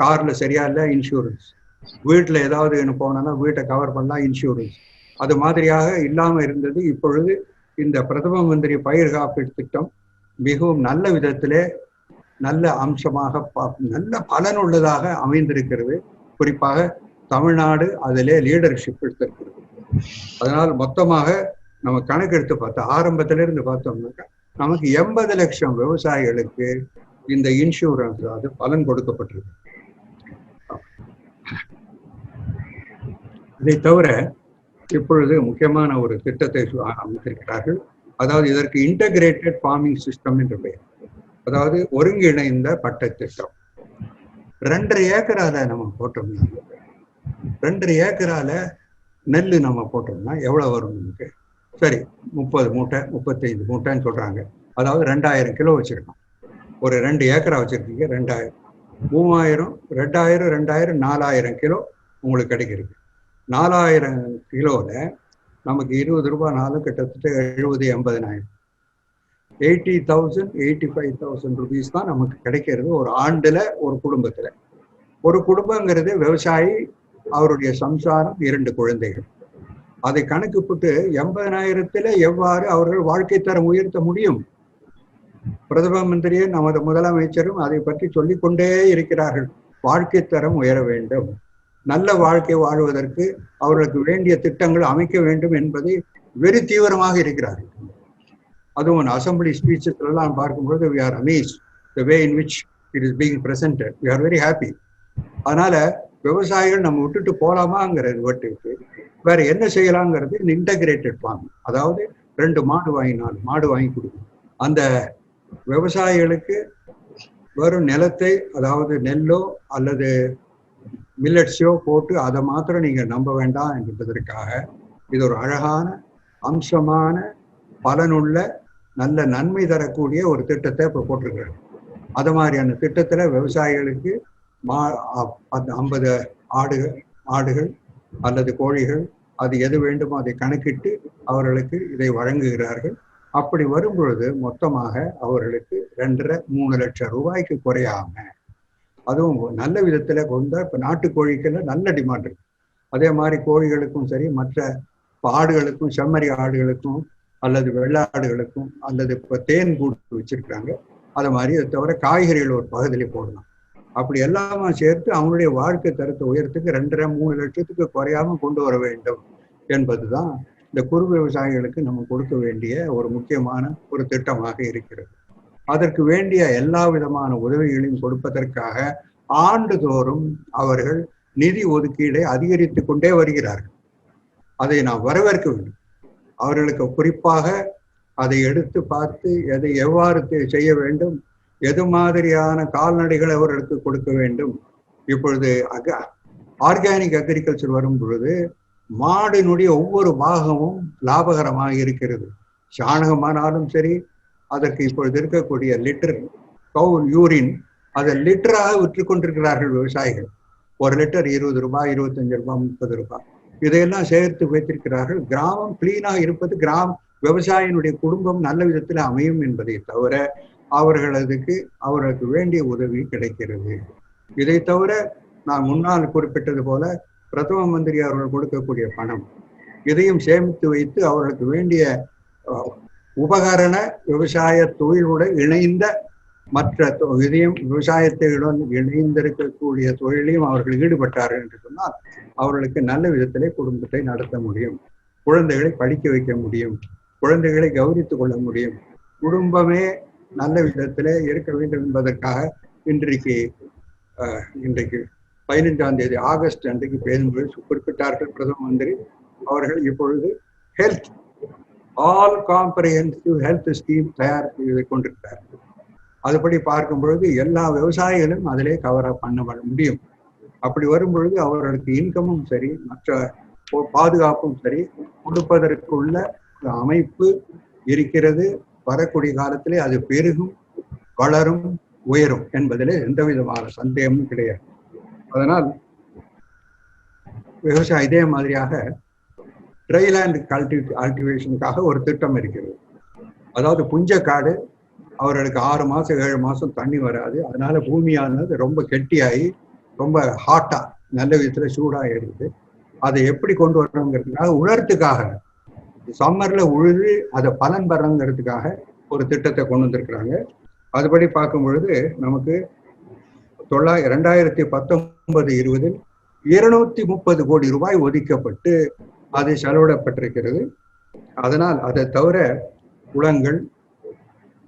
கார்ல சரியா இல்லை இன்சூரன்ஸ், வீட்டுல ஏதாவது போனோம்னா வீட்டை கவர் பண்ணலாம் இன்சூரன்ஸ், அது மாதிரியாக இல்லாம இருந்தது. இப்பொழுது இந்த பிரதம மந்திரி பயிர் காப்பீடு திட்டம் மிகவும் நல்ல விதத்திலே நல்ல அம்சமாக நல்ல பலனுள்ளதாக அமைந்திருக்கிறது. குறிப்பாக தமிழ்நாடு அதிலே லீடர்ஷிப் எடுத்திருக்கிறது. அதனால் மொத்தமாக நம்ம கணக்கெடுத்து பார்த்தா ஆரம்பத்திலிருந்து பார்த்தோம்னாக்கா நமக்கு 80 லட்சம் விவசாயிகளுக்கு இந்த இன்சூரன்ஸ் அது பலன் கொடுக்கப்பட்டிருக்கு. இதை தவிர இப்பொழுது முக்கியமான ஒரு திட்டத்தை அமைத்திருக்கிறார்கள். அதாவது இதற்கு இன்டகிரேட்டட் ஃபார்மிங் சிஸ்டம் என்று பெயர். அதாவது ஒருங்கிணைந்த பட்டை திட்டம். 2.5 ஏக்கரால நம்ம போட்டோம்னா, 2.5 ஏக்கரால நெல் நம்ம போட்டோம்னா எவ்வளவு வரும் நமக்கு? சரி, 30 மூட்டை 35 மூட்டைன்னு சொல்றாங்க. அதாவது 2000 கிலோ வச்சிருக்கோம். ஒரு 2 ஏக்கரா வச்சிருக்கீங்க, 2000, 3000, 2000, 2000, 4000 கிலோ உங்களுக்கு கிடைக்கிறது. 4000 கிலோல நமக்கு 20 ரூபாய் நாளும் கிட்டத்தட்ட 70,000-80,000, 80,000 85,000 ருபீஸ் தான் நமக்கு கிடைக்கிறது ஒரு ஆண்டுல. ஒரு குடும்பத்துல, ஒரு குடும்பங்கிறது விவசாயி, அவருடைய சம்சாரம், 2 குழந்தைகள். அதை கணக்கு போட்டு 80,000 எவ்வாறு அவர்கள் வாழ்க்கை தரம் உயர்த்த முடியும்? பிரதம மந்திரியே நமது முதலமைச்சரும் அதை பற்றி சொல்லிக்கொண்டே இருக்கிறார்கள். வாழ்க்கை தரம் உயர வேண்டும், நல்ல வாழ்க்கை வாழ்வதற்கு அவர்களுக்கு வேண்டிய திட்டங்கள் அமைக்க வேண்டும் என்பதை வெறு தீவிரமாக இருக்கிறார்கள். அதுவும் அசம்பிளி ஸ்பீச்சஸ் எல்லாம் பார்க்கும்போது we are amazed the way in which it is being presented. We are very happy. அதனால விவசாயிகள் நம்ம விட்டுட்டு போலாமாங்கிறது விட்டுட்டு வேற என்ன செய்யலாங்கிறது இன்டகிரேட்டட் ஃபார்ம். அதாவது 2 மாடு வாங்கி 4 மாடு வாங்கி கொடுக்கணும். அந்த விவசாயிகளுக்கு வெறும் நிலத்தை, அதாவது நெல்லோ அல்லது மில்லட்ஸோ போட்டு அதை மாத்திரம் நீங்க நம்ப வேண்டாம் என்பதற்காக இது ஒரு அழகான அம்சமான பலனுள்ள நல்ல நன்மை தரக்கூடிய ஒரு திட்டத்தை இப்போ போட்டிருக்கிறாங்க. அது மாதிரியான திட்டத்துல விவசாயிகளுக்கு 50 ஆடுகள் அல்லது கோழிகள், அது எது வேண்டுமோ அதை கணக்கிட்டு அவர்களுக்கு இதை வழங்குகிறார்கள். அப்படி வரும்பொழுது மொத்தமாக அவர்களுக்கு 2.5-3 லட்சம் ரூபாய்க்கு குறையாம அதுவும் நல்ல விதத்துல கொண்ட இப்ப நாட்டுக்கோழிக்கெல்லாம் நல்ல டிமாண்ட் இருக்கு. அதே மாதிரி கோழிகளுக்கும் சரி, மற்ற ஆடுகளுக்கும், செம்மறி ஆடுகளுக்கும் அல்லது வெள்ளாடுகளுக்கும், அல்லது இப்ப தேன் கூட்டு வச்சிருக்காங்க, அது மாதிரி அதை தவிர காய்கறிகள் ஒரு பகுதியில போடலாம். அப்படி எல்லாமே சேர்த்து அவங்களுடைய வாழ்க்கை தரத்தை உயரத்துக்கு 2.5-3 லட்சத்துக்கு குறையாம கொண்டு வர வேண்டும் என்பதுதான் இந்த குறு விவசாயிகளுக்கு நம்ம கொடுக்க வேண்டிய ஒரு முக்கியமான ஒரு திட்டமாக இருக்கிறது. அதற்கு வேண்டிய எல்லா விதமான உதவிகளையும் கொடுப்பதற்காக ஆண்டுதோறும் அவர்கள் நிதி ஒதுக்கீடை அதிகரித்து கொண்டே வருகிறார்கள். அதை நாம் வரவேற்க வேண்டும். அவர்களுக்கு குறிப்பாக அதை எடுத்து பார்த்து எதை எவ்வாறு செய்ய வேண்டும், எது மாதிரியான கால்நடைகளை அவர்களுக்கு கொடுக்க வேண்டும். இப்பொழுது ஆர்கானிக் அக்ரிகல்ச்சர் வரும் பொழுது மாடினுடைய ஒவ்வொரு பாகமும் லாபகரமாக இருக்கிறது. சாணகமானாலும் சரி, அதற்கு இப்பொழுது இருக்கக்கூடிய லிட்டர் கவு யூரின் அதை லிட்டராக விற்று கொண்டிருக்கிறார்கள் விவசாயிகள். ஒரு லிட்டர் 20 ரூபாய், 25 ரூபாய், 30 ரூபாய், இதையெல்லாம் சேர்த்து வைத்திருக்கிறார்கள். கிராமம் கிளீனாக இருப்பது விவசாயினுடைய குடும்பம் நல்ல விதத்தில் அமையும் என்பதை தவிர அவர்களுக்கு வேண்டிய உதவி கிடைக்கிறது. இதை தவிர நான் முன்னால் குறிப்பிட்டது போல பிரதம மந்திரி அவர்கள் கொடுக்கக்கூடிய பணம், இதையும் சேமித்து வைத்து அவர்களுக்கு வேண்டிய உபகரண விவசாய தொழிலுடன் இணைந்த மற்ற இதையும் விவசாயத்துடன் இணைந்திருக்கக்கூடிய தொழிலையும் அவர்கள் ஈடுபட்டார்கள் என்று சொன்னால் அவர்களுக்கு நல்ல விதத்திலே குடும்பத்தை நடத்த முடியும், குழந்தைகளை படிக்க வைக்க முடியும், குழந்தைகளை கௌரவித்துக் கொள்ள முடியும். குடும்பமே நல்ல விதத்திலே இருக்க வேண்டும் என்பதற்காக இன்றைக்கு 15ஆம் தேதி ஆகஸ்ட் அன்றைக்கு பேசும்போது குறிப்பிட்டார்கள் பிரதம மந்திரி அவர்கள். இப்பொழுது health all comprehensive health scheme தயார் செய்து கொண்டிருக்கிறார்கள். அதுபடி பார்க்கும் பொழுது எல்லா விவசாயிகளும் அதிலே கவர் பண்ண முடியும். அப்படி வரும் பொழுது அவர்களுக்கு இன்கமும் சரி, மற்ற பாதுகாப்பும் சரி கொடுப்பதற்குள்ள அமைப்பு இருக்கிறது. வரக்கூடிய காலத்திலே அது பெருகும், வளரும், உயரும் என்பதிலே எந்த விதமான சந்தேகமும் கிடையாது. அதனால் விவசாயம் இதே மாதிரியாக ட்ரைலேண்ட் கல்டிவேஷனுக்காக ஒரு திட்டம் இருக்கிறது. அதாவது புஞ்சக்காடு அவர்களுக்கு 6 மாசம் 7 மாசம் தண்ணி வராது. அதனால பூமியானது ரொம்ப கெட்டியாகி ரொம்ப ஹாட்டா நல்ல விதத்துல சூடாக இருக்குது. அதை எப்படி கொண்டு வரணுங்கிறதுக்காக உலர்த்துக்காக சம்மர்ல உழுது அதை பலன் பெறணுங்கிறதுக்காக ஒரு திட்டத்தை கொண்டு வந்திருக்கிறாங்க. அதுபடி பார்க்கும் பொழுது நமக்கு 2019-20 230 கோடி ரூபாய் ஒதுக்கப்பட்டு அது செலவிடப்பட்டிருக்கிறது. அதனால் அதை தவிர குளங்கள்,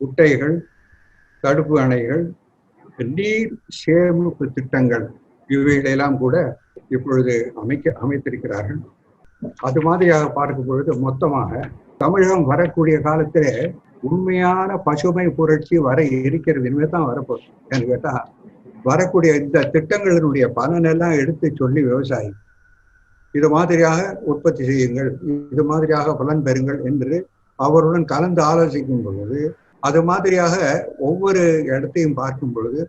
குட்டைகள், தடுப்பு அணைகள், நீர் சேமிப்பு திட்டங்கள் இவைகளெல்லாம் கூட இப்பொழுது அமைத்திருக்கிறார்கள். அது மாதிரியாக பார்க்கும் பொழுது மொத்தமாக தமிழகம் வரக்கூடிய காலத்திலே உண்மையான பசுமை புரட்சி வர இருக்கிறது. இனிமேதான் வரப்போகுது. என்று கேட்டா வரக்கூடிய இந்த திட்டங்களினுடைய பலனெல்லாம் எடுத்து சொல்லி விவசாயி இது மாதிரியாக உற்பத்தி செய்யுங்கள், இது மாதிரியாக பலன் பெறுங்கள் என்று அவருடன் கலந்து ஆலோசிக்கும் பொழுது அது மாதிரியாக ஒவ்வொரு இடத்தையும் பார்க்கும் பொழுது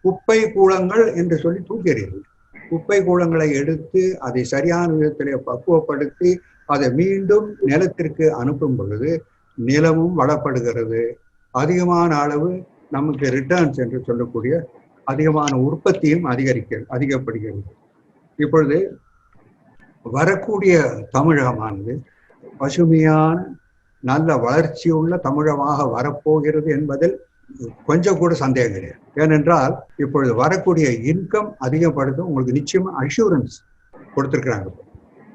குப்பை கூளங்கள் என்று சொல்லி தூக்கிறீர்கள். குப்பை கூளங்களை எடுத்து அதை சரியான விதத்திலே பக்குவப்படுத்தி அதை மீண்டும் நிலத்திற்கு அனுப்பும் பொழுது நிலமும் வளப்படுகிறது. அதிகமான அளவு நமக்கு ரிட்டர்ன்ஸ் என்று சொல்லக்கூடிய அதிகமான உற்பத்தியும் அதிகப்படுகிறது. இப்பொழுது வரக்கூடிய தமிழகமானது பசுமையான நல்ல வளர்ச்சியுள்ள தமிழகமாக வரப்போகிறது என்பதில் கொஞ்சம் கூட சந்தேகம் கிடையாது. ஏனென்றால் இப்பொழுது வரக்கூடிய இன்கம் அதிகப்படுத்தும். உங்களுக்கு நிச்சயமா அஷூரன்ஸ் கொடுத்துருக்குறாங்க.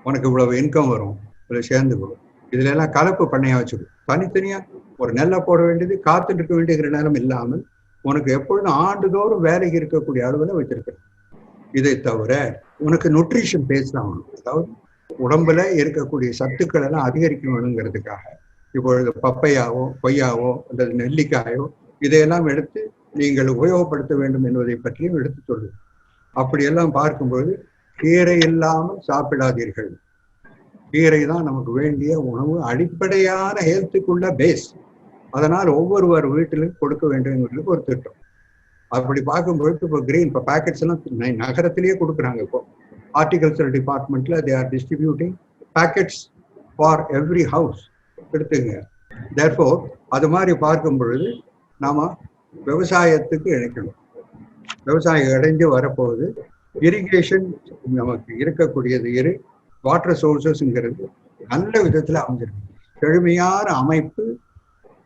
உனக்கு இவ்வளவு இன்கம் வரும், இவ்வளவு சேர்ந்து வரும். இதுல எல்லாம் கலப்பு பண்ணையா வச்சுக்கணும். தனித்தனியா ஒரு நெல்லை போட வேண்டியது, காத்துட்டு இருக்க வேண்டிய நேரம் இல்லாமல் உனக்கு எப்பொழுதும் ஆண்டுதோறும் வேலைக்கு இருக்கக்கூடிய அளவுல வச்சிருக்கிறேன். இதை தவிர உனக்கு நியூட்ரிஷன் பேஸ் தான் ஆகணும். அதாவது உடம்புல இருக்கக்கூடிய சத்துக்கள் எல்லாம் அதிகரிக்கணுங்கிறதுக்காக இப்பொழுது பப்பையாவோ, கொய்யாவோ அல்லது நெல்லிக்காயோ இதையெல்லாம் எடுத்து நீங்கள் உபயோகப்படுத்த வேண்டும் என்பதை பற்றியும் எடுத்து சொல்லுவோம். அப்படியெல்லாம் பார்க்கும்போது கீரை இல்லாமல் சாப்பிடாதீர்கள். கீரை தான் நமக்கு வேண்டிய உணவு, அடிப்படையான ஹெல்த்துக்குள்ள பேஸ். அதனால் ஒவ்வொருவர் வீட்டிலும் கொடுக்க வேண்டும் ஒரு திட்டம். அப்படி பார்க்கும்போது இப்போ கிரீன் இப்போ பேக்கெட்ஸ் எல்லாம் நகரத்திலேயே கொடுக்குறாங்க. இப்போ ஹார்டிகல்ச்சர் டிபார்ட்மெண்ட்ல they are distributing packets for every house எடுத்துங்க. தேர்ஃபோர் அது மாதிரி பார்க்கும் பொழுது நாம விவசாயத்துக்கு இணைக்கணும். விவசாயம் அடைஞ்சு வரப்போகுது. இரிகேஷன் நமக்கு இருக்கக்கூடியது வாட்டர் சோர்சஸ்ங்கிறது நல்ல விதத்துல அமைஞ்சிருக்கு. செழுமையான அமைப்பு,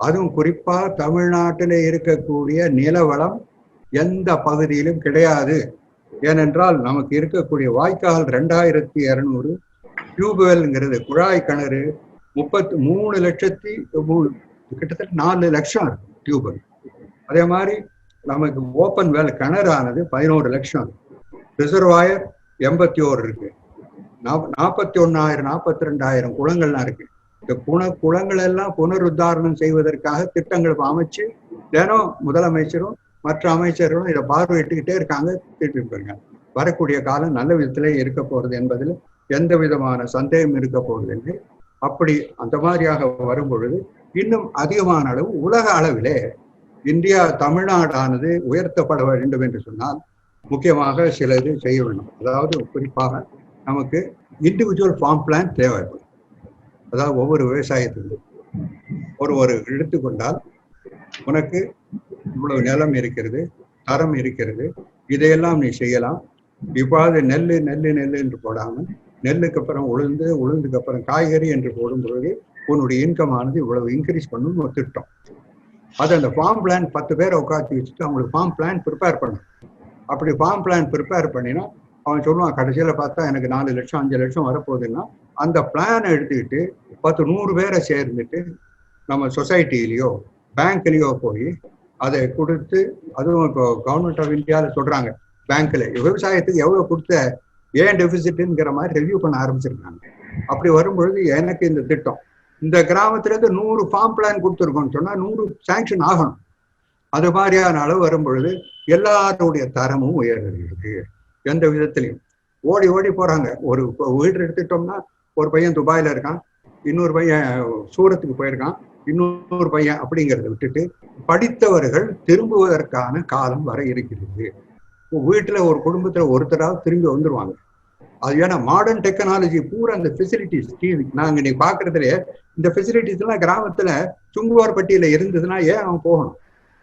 அதுவும் குறிப்பா தமிழ்நாட்டில் இருக்கக்கூடிய நிலவளம் எந்த பகுதியிலும் கிடையாது. ஏனென்றால் நமக்கு இருக்கக்கூடிய வாய்க்கால் 2200 டியூப்வெல்ங்கிறது குழாய் கிணறு 33 லட்சத்தி கிட்டத்தட்ட 4 லட்சம் இருக்கு டியூப்வெல். அதே மாதிரி நமக்கு ஓப்பன் வெல் கிணறானது 11 லட்சம், ரிசர்வாயர் 81 இருக்கு, 41,000 42,000 குளங்கள்லாம் இருக்கு. இந்த குளங்கள் எல்லாம் புனருத்தாரணம் செய்வதற்காக திட்டங்கள் அமைச்சு தினம் முதலமைச்சரும் மற்ற அமைச்சர்களும் இதை பார்வையிட்டுக்கிட்டே இருக்காங்க, இருக்காங்க. வரக்கூடிய காலம் நல்ல விதத்திலே இருக்க போறது என்பதில் எந்த விதமான சந்தேகம் இருக்க போறது என்று. அப்படி அந்த மாதிரியாக வரும் பொழுது இன்னும் அதிகமான அளவு உலக அளவிலே இந்தியா தமிழ்நாடானது உயர்த்தப்பட வேண்டும் என்று சொன்னால் முக்கியமாக சில இது செய்ய வேண்டும். அதாவது குறிப்பாக நமக்கு இண்டிவிஜுவல் ஃபார்ம் பிளான் தேவைப்படும். அதாவது ஒவ்வொரு விவசாயத்துக்கும் ஒரு எடுத்துக்கொண்டால் உனக்கு இவ்வளவு நிலம் இருக்கிறது, தரம் இருக்கிறது, இதையெல்லாம் நீ செய்யலாம். இவ்வாறு நெல்லு என்று போடாமல் நெல்லுக்கு அப்புறம் உளுந்துக்கு அப்புறம் காய்கறி என்று போடும் பொழுது உன்னுடைய இன்கம் ஆனது இவ்வளவு இன்க்ரீஸ் பண்ணணும்னு ஒரு திட்டம். அது அந்த ஃபார்ம் பிளான் 10 பேரை உட்காந்து வச்சுட்டு அவங்களுக்கு ஃபார்ம் பிளான் ப்ரிப்பேர் பண்ணணும். அப்படி ஃபார்ம் பிளான் ப்ரிப்பேர் பண்ணினா அவன் சொல்லுவான், கடைசியில் பார்த்தா எனக்கு 4 லட்சம் 5 லட்சம் வரப்போகுதுன்னா அந்த பிளானை எடுத்துக்கிட்டு 100 பேரை சேர்ந்துட்டு நம்ம சொசைட்டிலேயோ பேங்க்லேயோ போய் அதை கொடுத்து, அதுவும் இப்போ கவர்மெண்ட் ஆஃப் இந்தியாவில் சொல்றாங்க, பேங்க்ல விவசாயத்துக்கு எவ்வளவு கொடுத்த, ஏன் டெபிசிட்ங்கிற மாதிரி ரிவ்யூ பண்ண ஆரம்பிச்சிருக்காங்க. அப்படி வரும்பொழுது எனக்கு இந்த திட்டம் இந்த கிராமத்துல இருந்து 100 ஃபார்ம் பிளான் கொடுத்துருக்கோம்னு சொன்னா 100 சாங்ஷன் ஆகணும். அது மாதிரியான அளவு வரும்பொழுது எல்லாருடைய தரமும் உயர்கிறது. எந்த விதத்திலையும் ஓடி போறாங்க. ஒரு வீடு எடுத்துட்டோம்னா ஒரு பையன் துபாயில இருக்கான், இன்னொரு பையன் சூரத்துக்கு போயிருக்கான், இன்னொரு பையன் அப்படிங்கிறத விட்டுட்டு படித்தவர்கள் திரும்புவதற்கான காலம் வர இருக்கிறது. வீட்டுல ஒரு குடும்பத்துல ஒருத்தராவது திரும்பி வந்துருவாங்க. அது ஏன்னா மாடர்ன் டெக்னாலஜி பூரா அந்த ஃபெசிலிட்டிஸ் நாங்க நீ பாக்குறதுல இந்த ஃபெசிலிட்டிஸ் எல்லாம் கிராமத்துல சுங்குவார்பட்டியில இருந்ததுன்னா ஏன் அவன் போகணும்?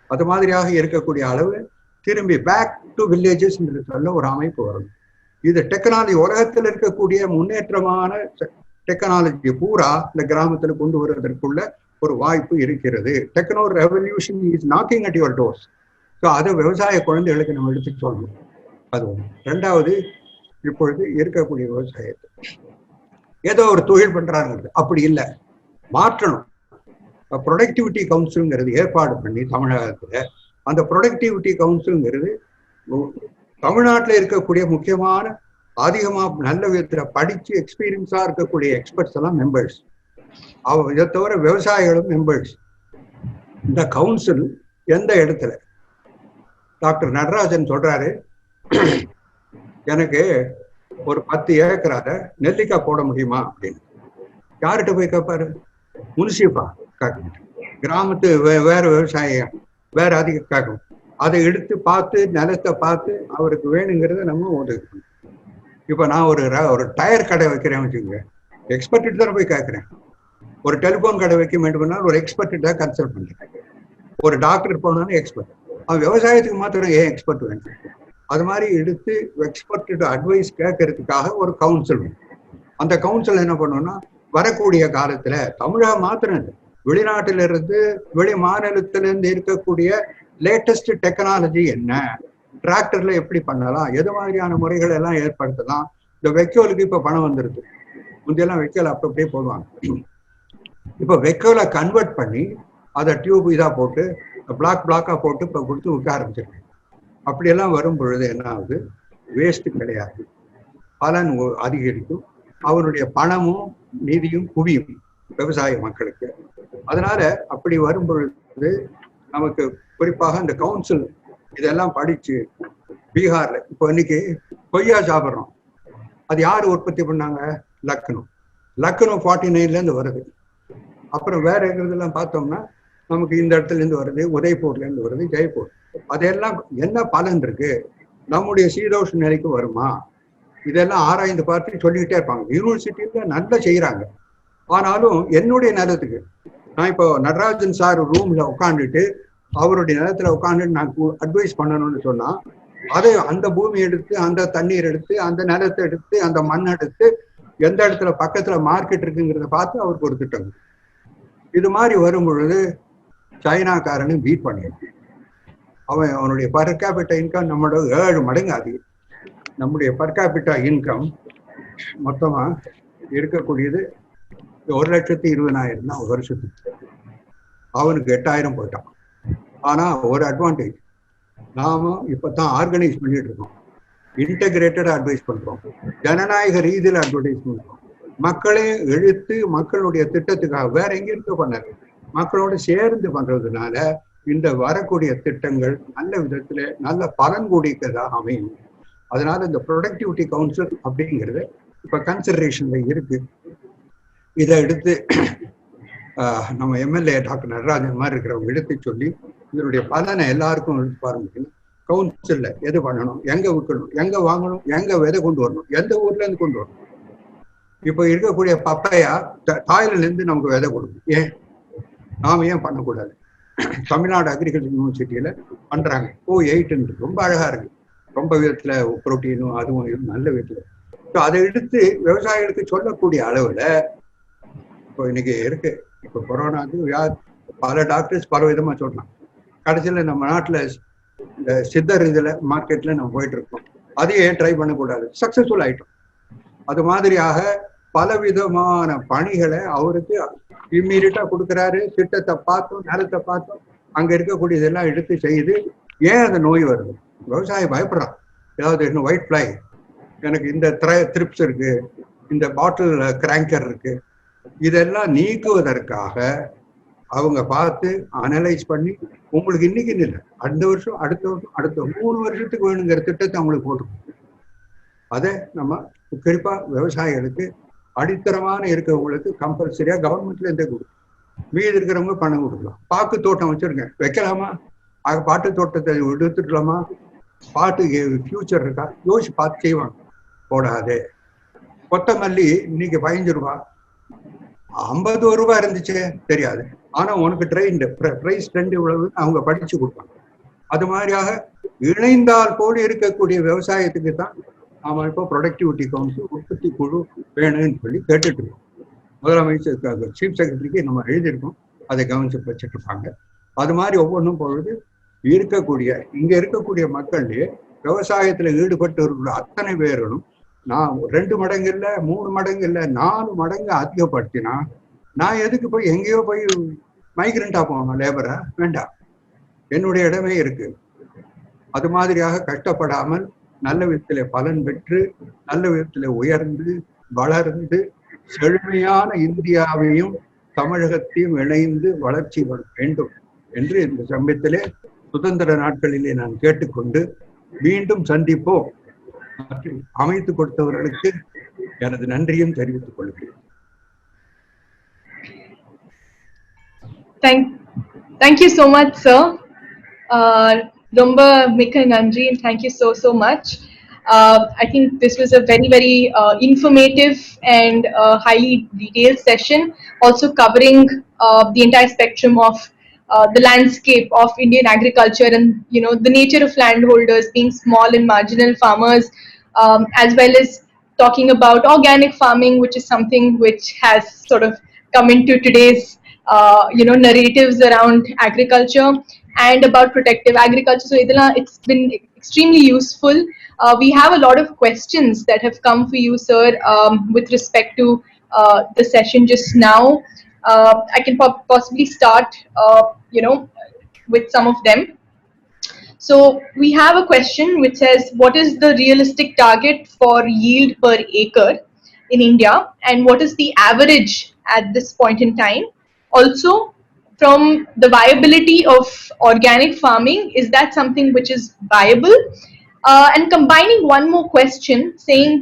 அது மாதிரியாக இருக்கக்கூடிய அளவு திரும்பி பேக் டு வில்லேஜஸ் சொல்ல ஒரு அமைப்பு வரணும். இது டெக்னாலஜி உலகத்தில் இருக்கக்கூடிய முன்னேற்றமான டெக்னாலஜி பூரா இந்த கிராமத்துல கொண்டு வருவதற்குள்ள ஒரு வாய்ப்பு இருக்கிறது. Techno revolution is knocking at your doors. So அதை விவசாய குழந்தைகளுக்கு நம்ம எடுத்துட்டு சொல்லணும். அது ஒன்று. ரெண்டாவது, இப்பொழுது இருக்கக்கூடிய விவசாயத்தை ஏதோ ஒரு தொழில் பண்றாங்க, அப்படி இல்லை, மாற்றணும். ப்ரொடக்டிவிட்டி கவுன்சிலுங்கிறது ஏற்பாடு பண்ணி தமிழகத்துல அந்த ப்ரொடக்டிவிட்டி கவுன்சிலுங்கிறது தமிழ்நாட்டில் இருக்கக்கூடிய முக்கியமான அதிகமா நல்ல விதத்துல படிச்சு எக்ஸ்பீரியன்ஸா இருக்கக்கூடிய எக்ஸ்பர்ட்ஸ் எல்லாம் மெம்பர்ஸ். இதை தவிர விவசாயிகளும் மெம்பர்ஸ். இந்த கவுன்சில் எந்த இடத்துல டாக்டர் நடராஜன் சொல்றாரு, எனக்கு ஒரு 10 ஏக்கராத நெல்லிக்காய் போட முடியுமா அப்படின்னு. யார்கிட்ட போய் கேட்பாரு? முனிசிபா கேட்க, கிராமத்து வேற விவசாயம் வேற அதிக கேட்கும். அதை எடுத்து பார்த்து நிலத்தை பார்த்து அவருக்கு வேணுங்கிறத நம்ம ஒதுக்கணும். இப்ப நான் ஒரு டயர் கடை வைக்கிறேன் வச்சுக்கோங்க, எக்ஸ்பர்ட் தானே போய் கேட்கிறேன். ஒரு டெலிபோன் கடை வைக்க வேண்டும்னா ஒரு எக்ஸ்பர்ட் தான் கன்சல்ட் பண்றேன். ஒரு டாக்டர் போனாலும் எக்ஸ்பர்ட். அவன் விவசாயத்துக்கு மாத்திரம் ஏன் எக்ஸ்பர்ட் வேணும்? அது மாதிரி எடுத்து எக்ஸ்பர்ட் அட்வைஸ் கேட்கறதுக்காக ஒரு கவுன்சில் வேணும். அந்த கவுன்சில் என்ன பண்ணணும்னா வரக்கூடிய காலத்துல தமிழகம் மாத்திரம் வெளிநாட்டிலிருந்து வெளி மாநிலத்திலிருந்து இருக்கக்கூடிய லேட்டஸ்ட் டெக்னாலஜி என்ன, டிராக்டர்ல எப்படி பண்ணலாம், எது மாதிரியான முறைகள் எல்லாம் ஏற்படுத்தலாம். இந்த வைக்கோலுக்கு இப்ப பணம் வந்துருது. முந்தையெல்லாம் வைக்கோல் அப்படியே போடுவாங்க. இப்ப வைக்கோலை கன்வெர்ட் பண்ணி அதை டியூப் இதா போட்டு பிளாக்கா போட்டு இப்ப கொடுத்து விற்க ஆரம்பிச்சிருக்கேன். அப்படியெல்லாம் வரும் பொழுது என்ன ஆகுது? வேஸ்ட் கிடையாது, பலன் அதிகரிக்கும், அவருடைய பணமும் நிதியும் குவியும் விவசாய மக்களுக்கு. அதனால அப்படி வரும் பொழுது நமக்கு குறிப்பாக இந்த கவுன்சில் இதெல்லாம் படிச்சு பீகார்ல இப்போ இன்னைக்கு கொய்யா சாப்பிட்றோம். அது யாரு உற்பத்தி பண்ணாங்க? லக்னோ 49ல இருந்து வருது. அப்புறம் வேற எல்லாம் பார்த்தோம்னா நமக்கு இந்த இடத்துல இருந்து வருது, உதய்பூர்ல இருந்து வருது, ஜெய்ப்பூர். அதெல்லாம் என்ன பலன் இருக்கு? நம்முடைய சீதோஷ நிலைக்கு வருமா? இதெல்லாம் ஆராய்ந்து பார்த்து சொல்லிக்கிட்டே இருப்பாங்க. யூனிவர்சிட்டியில நல்லா செய்யறாங்க. ஆனாலும் என்னுடைய நிலத்துக்கு நான் இப்போ நடராஜன் சார் ரூம்ல உட்காந்துட்டு அவருடைய நிலத்துல உட்காந்துட்டு நான் அட்வைஸ் பண்ணணும்னு சொன்னா அதை அந்த பூமி எடுத்து, அந்த தண்ணீர் எடுத்து, அந்த நிலத்தை எடுத்து, அந்த மண் எடுத்து, எந்த இடத்துல பக்கத்துல மார்க்கெட் இருக்குங்கிறத பார்த்து அவருக்கு ஒரு திட்டம். இது மாதிரி வரும் பொழுது சைனாக்காரனும் பீட் பண்ணிடுறான். அவனுடைய பர் கேபிட்டா இன்கம் நம்மளோட 7 மடங்கு அதிகம். நம்முடைய பர் கேபிட்டா இன்கம் மொத்தமா இருக்கக்கூடியது 1,20,000 தான் ஒரு வருஷத்துக்கு. அவனுக்கு 8,000 போயிட்டான். ஆனா ஒரு அட்வான்டேஜ், நாம இப்பதான் ஆர்கனைஸ் பண்ணிட்டு இருக்கோம், இன்டகிரேட்டட் அட்வைஸ் பண்றோம், ஜனநாயக ரீதியில் அட்வர்டைஸ் பண்றோம். மக்களே எழுத்து மக்களுடைய திட்டத்துக்காக வேற எங்க இருக்க பண்ணாரு, மக்களோட சேர்ந்து பண்றதுனால இந்த வரக்கூடிய திட்டங்கள் நல்ல விதத்துல நல்ல பலன் கூடியதாக அமையும். அதனால இந்த ப்ரொடக்டிவிட்டி கவுன்சில் அப்படிங்கிறது இப்ப கன்சிடரேஷன்ல இருக்கு. இதை எடுத்து நம்ம எம்எல்ஏ டாக்டர் நடராஜன் மாதிரி இருக்கிறவங்க எடுத்து சொல்லி இதனுடைய பலனை எல்லாருக்கும் எடுத்து பாருங்க. கவுன்சில்ல எது பண்ணணும், எங்க விற்கணும், எங்க வாங்கணும், எங்க விதை கொண்டு வரணும், எந்த ஊர்ல இருந்து கொண்டு வரணும். இப்ப இருக்கக்கூடிய பப்பையா தாய்லாந்துல இருந்து நமக்கு விதை கொடுக்கும். ஏன் நாம ஏன் பண்ணக்கூடாது? தமிழ்நாடு அக்ரிகல்ச்சர் யூனிவர்சிட்டியில பண்றாங்க. O8 ரொம்ப அழகா இருக்கு, ரொம்ப விதத்துல புரோட்டீனும் அதுவும் நல்ல விதத்துல. அதை எடுத்து விவசாயிகளுக்கு சொல்லக்கூடிய அளவுல இப்போ இன்னைக்கு இருக்கு. இப்போ கொரோனாக்கு பல டாக்டர்ஸ் பல விதமா சொல்லலாம். கடைசியில நம்ம நாட்டுல இந்த சித்தர் இதுல மார்க்கெட்ல நம்ம போயிட்டு இருக்கோம். அதையும் ஏன் ட்ரை பண்ணக்கூடாது? சக்சஸ்ஃபுல் ஆயிட்டோம். அது மாதிரியாக பல விதமான பணிகளை அவருக்கு இம்மீடியட்டா கொடுக்குறாரு. திட்டத்தை பார்த்தோம், நிலத்தை பார்த்தோம், அங்க இருக்கக்கூடியதெல்லாம் எடுத்து செய்து. ஏன் அந்த நோய் வருது? விவசாயி பயப்படுறான். ஏதாவது இன்னும் ஒயிட் ஃப்ளை, எனக்கு இந்த த்ரிப்ஸ் இருக்கு, இந்த பாட்டில் கிராங்கர் இருக்கு, இதெல்லாம் நீக்குவதற்காக அவங்க பார்த்து அனலைஸ் பண்ணி உங்களுக்கு இன்னைக்கு இல்லை, அடுத்த வருஷம், அடுத்த வருஷம், அடுத்த 3 வருஷத்துக்கு வேணுங்கிற திட்டத்தை அவங்களுக்கு போட்டுருக்கோம். அதை நம்ம குறிப்பா விவசாயிகளுக்கு அடித்தரமான இருக்கிறவங்களுக்கு கம்பல்சரியா கவர்மெண்ட்ல இருந்தே கொடுக்கும். மீது இருக்கிறவங்க பணம் கொடுக்கலாம். பாக்கு தோட்டம் வச்சிருக்கேன், வைக்கலாமா? பாட்டு தோட்டத்தை எடுத்துக்கலாமா? பாட்டுக்கு ஃபியூச்சர் இருக்கா? யோசிச்சு பார்த்து செய்வாங்க. போடாதே. கொத்தமல்லி இன்னைக்கு 15 ரூபா, 50 ரூபா இருந்துச்சு தெரியாது. ஆனா உனக்கு பிரைஸ் ட்ரெண்ட் இவ்வளவு அவங்க படிச்சு கொடுப்பாங்க. அது மாதிரியாக இணைந்தால் போல இருக்கக்கூடிய விவசாயத்துக்கு தான் நாம இப்போ ப்ரொடக்டிவிட்டி கவுன்சில் உற்பத்தி குழு வேணும்னு சொல்லி கேட்டுட்டு இருக்கோம். முதலமைச்சருக்காக சீஃப் செக்ரட்டரிக்கு நம்ம எழுதியிருக்கோம், அதை கவனிச்சு வச்சுட்டு இருப்பாங்க. அது மாதிரி ஒவ்வொன்றும் பொழுது இங்க இருக்கக்கூடிய மக்கள்லயே விவசாயத்துல ஈடுபட்டு இருக்கிற அத்தனை பேர்களும் நான் 2 மடங்கு இல்லை, 3 மடங்கு இல்லை, 4 மடங்கு அதிகப்படுத்தினா நான் எதுக்கு போய் எங்கேயோ போய் மைக்ரண்டா போவாங்க, லேபரா? வேண்டாம், என்னுடைய இடமே இருக்கு. அது மாதிரியாக கஷ்டப்படாமல் நல்ல விதத்துல பலன் பெற்று நல்ல விதத்துல உயர்ந்து வளர்ந்து செழுமையான இந்தியாவையும் தமிழகத்தையும் இணைந்து வளர்ச்சி வேண்டும் என்று இந்த சமயத்திலே சுதந்திர நாட்களிலே நான் கேட்டுக்கொண்டு மீண்டும் சந்திப்போம். அமைத்து கொடுத்தவர்களுக்கு எனது நன்றியும் தெரிவித்துக் கொள்கிறேன். Thank you so much, sir. Romba mikka nandri, and thank you so much. I think this was a very informative and highly detailed session, also covering the entire spectrum of the landscape of Indian agriculture, and the nature of landholders being small and marginal farmers, as well as talking about organic farming, which is something which has sort of come into today's narratives around agriculture, and about protective agriculture. So it's been extremely useful. We have a lot of questions that have come for you, sir, with respect to the session just now. I can possibly start with some of them. So we have a question which says, what is the realistic target for yield per acre in India, and what is the average at this point in time? Also, from the viability of organic farming, is that something which is viable? And combining one more question, saying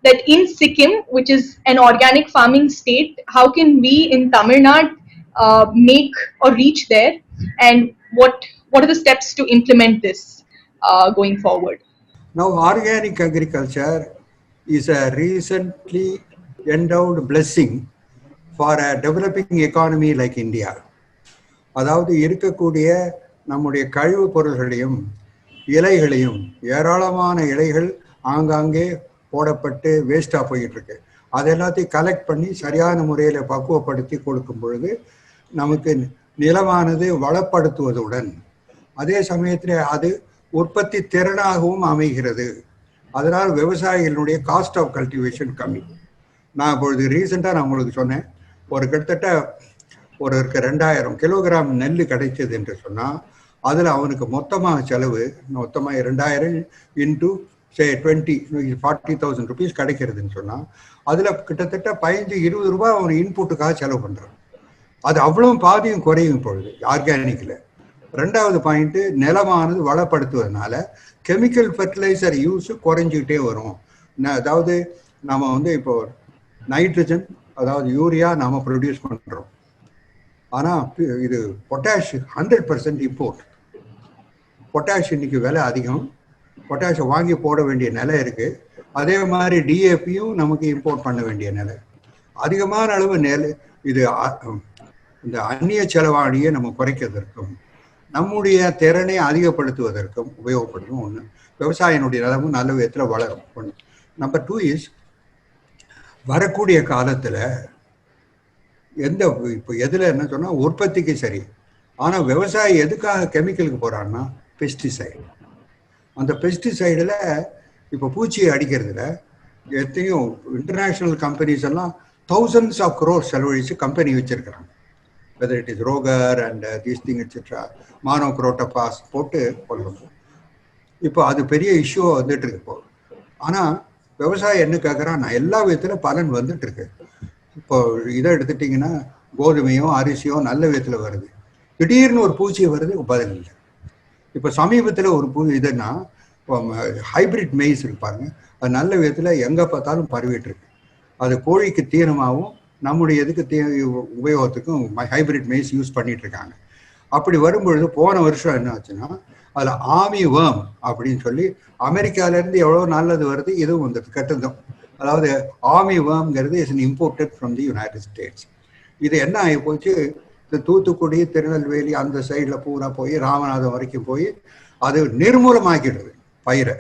that in Sikkim, which is an organic farming state, how can we in Tamil Nadu make or reach there, and what are the steps to implement this going forward? Now, organic agriculture is a recently endowed blessing for a developing economy like India. அதாவது இருக்கக்கூடிய நம்முடைய கழிவு பொருள்களையும் இலைகளையும், ஏராளமான இலைகள் ஆங்காங்கே போடப்பட்டு வேஸ்டாக போயிட்டு இருக்கு. அது எல்லாத்தையும் கலெக்ட் பண்ணி சரியான முறையில் பக்குவப்படுத்தி கொடுக்கும் பொழுது நமக்கு நிலமானது வளப்படுத்துவதுடன் அதே சமயத்தில் அது உற்பத்தி திறனாகவும் அமைகிறது. அதனால் விவசாயிகளுடைய காஸ்ட் ஆஃப் கல்டிவேஷன் கம்மி. நான் இப்பொழுது ரீசெண்டாக நான் உங்களுக்கு சொன்னேன், ஒரு கிட்டத்தட்ட ஒருவருக்கு 2000 கிலோகிராம் நெல் கிடைச்சது என்று சொன்னால் அதில் அவனுக்கு மொத்தமாக செலவு மொத்தமாக 2000 இன்டூ 40,000 ருபீஸ் கிடைக்கிறதுன்னு சொன்னால் அதில் கிட்டத்தட்ட 15-20 ரூபாய் அவன் இன்புட்டுக்காக செலவு பண்ணுறான். அது அவ்வளோ பாதியும் குறையும் பொழுது ஆர்கானிக்கில். ரெண்டாவது பாயிண்ட்டு, நிலமானது வளப்படுத்துவதனால கெமிக்கல் ஃபெர்டிலைசர் யூஸு குறைஞ்சிக்கிட்டே வரும். அதாவது நம்ம இப்போ நைட்ரஜன், அதாவது யூரியா நாம் ப்ரொடியூஸ் பண்ணுறோம். ஆனால் இது பொட்டாஷ் 100% இம்போர்ட். பொட்டாஷ் இன்னைக்கு விலை அதிகம், பொட்டாஷை வாங்கி போட வேண்டிய நிலை இருக்குது. அதே மாதிரி டிஏபியும் நமக்கு இம்போர்ட் பண்ண வேண்டிய நிலை. அதிகமான அளவு இது இந்த அந்நிய செலவாணியை நம்ம குறைக்கிறதற்கும் நம்முடைய திறனை அதிகப்படுத்துவதற்கும் உபயோகப்படும். ஒன்று, விவசாயினுடைய நிலமும் நல்ல விதத்தில் வளரும். ஒன்று. நம்பர் 2 இஸ், வரக்கூடிய காலத்தில் இப்போ எதில் என்ன சொன்னால் உற்பத்திக்கு சரி. ஆனால் விவசாயி எதுக்காக கெமிக்கலுக்கு போகிறான்னா பெஸ்டிசைடு. அந்த பெஸ்டிசைடில் இப்போ பூச்சியை அடிக்கிறதுல எத்தனையோ இன்டர்நேஷ்னல் கம்பெனிஸ் எல்லாம் thousands of crores செலவழித்து கம்பெனி வச்சுருக்கிறாங்க. whether it is Roger and these things etc. Monocrotophos போட்டு கொள்ளணும். இப்போ அது பெரிய இஷ்யூ வந்துட்டு இருக்கு இப்போ. ஆனால் விவசாயி என்ன கேட்குறான், நான் எல்லா விதத்தில் பலன் வந்துட்டு இருக்கு. இப்போ இதை எடுத்துட்டிங்கன்னா கோதுமையோ அரிசியோ நல்ல விதத்தில் வருது, திடீர்னு ஒரு பூச்சி வருது, பதில் இல்லை. இப்போ சமீபத்தில் ஒரு இதுன்னா ஹைபிரிட் மெய்ஸ் இருப்பாருங்க, அது நல்ல விதத்தில் எங்கே பார்த்தாலும் பரவிட்டு இருக்கு. அது கோழிக்கு தீனமாகவும் நம்முடைய இதுக்கு உபயோகத்துக்கும் ஹைபிரிட் மெய்ஸ் யூஸ் பண்ணிட்டு இருக்காங்க. அப்படி வரும்பொழுது போன வருஷம் என்ன ஆச்சுன்னா அதில் ஆமி வேர்ம் அப்படின்னு சொல்லி அமெரிக்காவிலேருந்து எவ்வளோ நல்லது வருது, இதுவும் வந்துட்டு கெட்டதும். அதாவது ஆமி வேர்ம்ங்கிறது is imported from the United States. இது என்ன ஆகி போச்சு, இந்த தூத்துக்குடி, திருநெல்வேலி அந்த சைடில் பூரா போய் ராமநாதம் வரைக்கும் போய் அது நிர்மூலமாக்கிடுது பயிரை.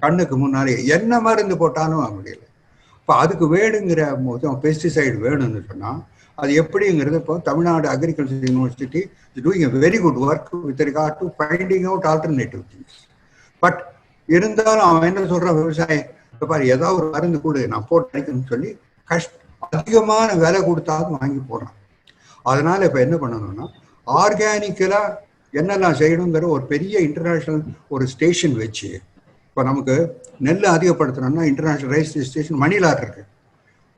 கண்ணுக்கு முன்னாடி என்ன மருந்து போட்டாலும் முடியல. இப்போ அதுக்கு வேணுங்கிற பெஸ்டிசைடு வேணும்னு சொன்னால் அது எப்படிங்கிறது இப்போ Tamil Nadu agriculture university is doing a very good work with regard to finding out alternative things. But இருந்தாலும் அவன் என்ன சொல்கிறான், விவசாயி இப்போ பாரு ஏதாவது ஒரு மருந்து கொடு நான் போட்டு அடிக்கணும்னு சொல்லி அதிகமான விலை கொடுத்தாலும் வாங்கி போடுறான். அதனால இப்போ என்ன பண்ணணும்னா ஆர்கானிக்கலாக என்னெல்லாம் செய்யணுங்கிற ஒரு பெரிய இன்டர்நேஷ்னல் ஒரு ஸ்டேஷன் வச்சு, இப்போ நமக்கு நெல் அதிகப்படுத்தணும்னா இன்டர்நேஷ்னல் ரைஸ் ஸ்டேஷன் மணிலார் இருக்கு.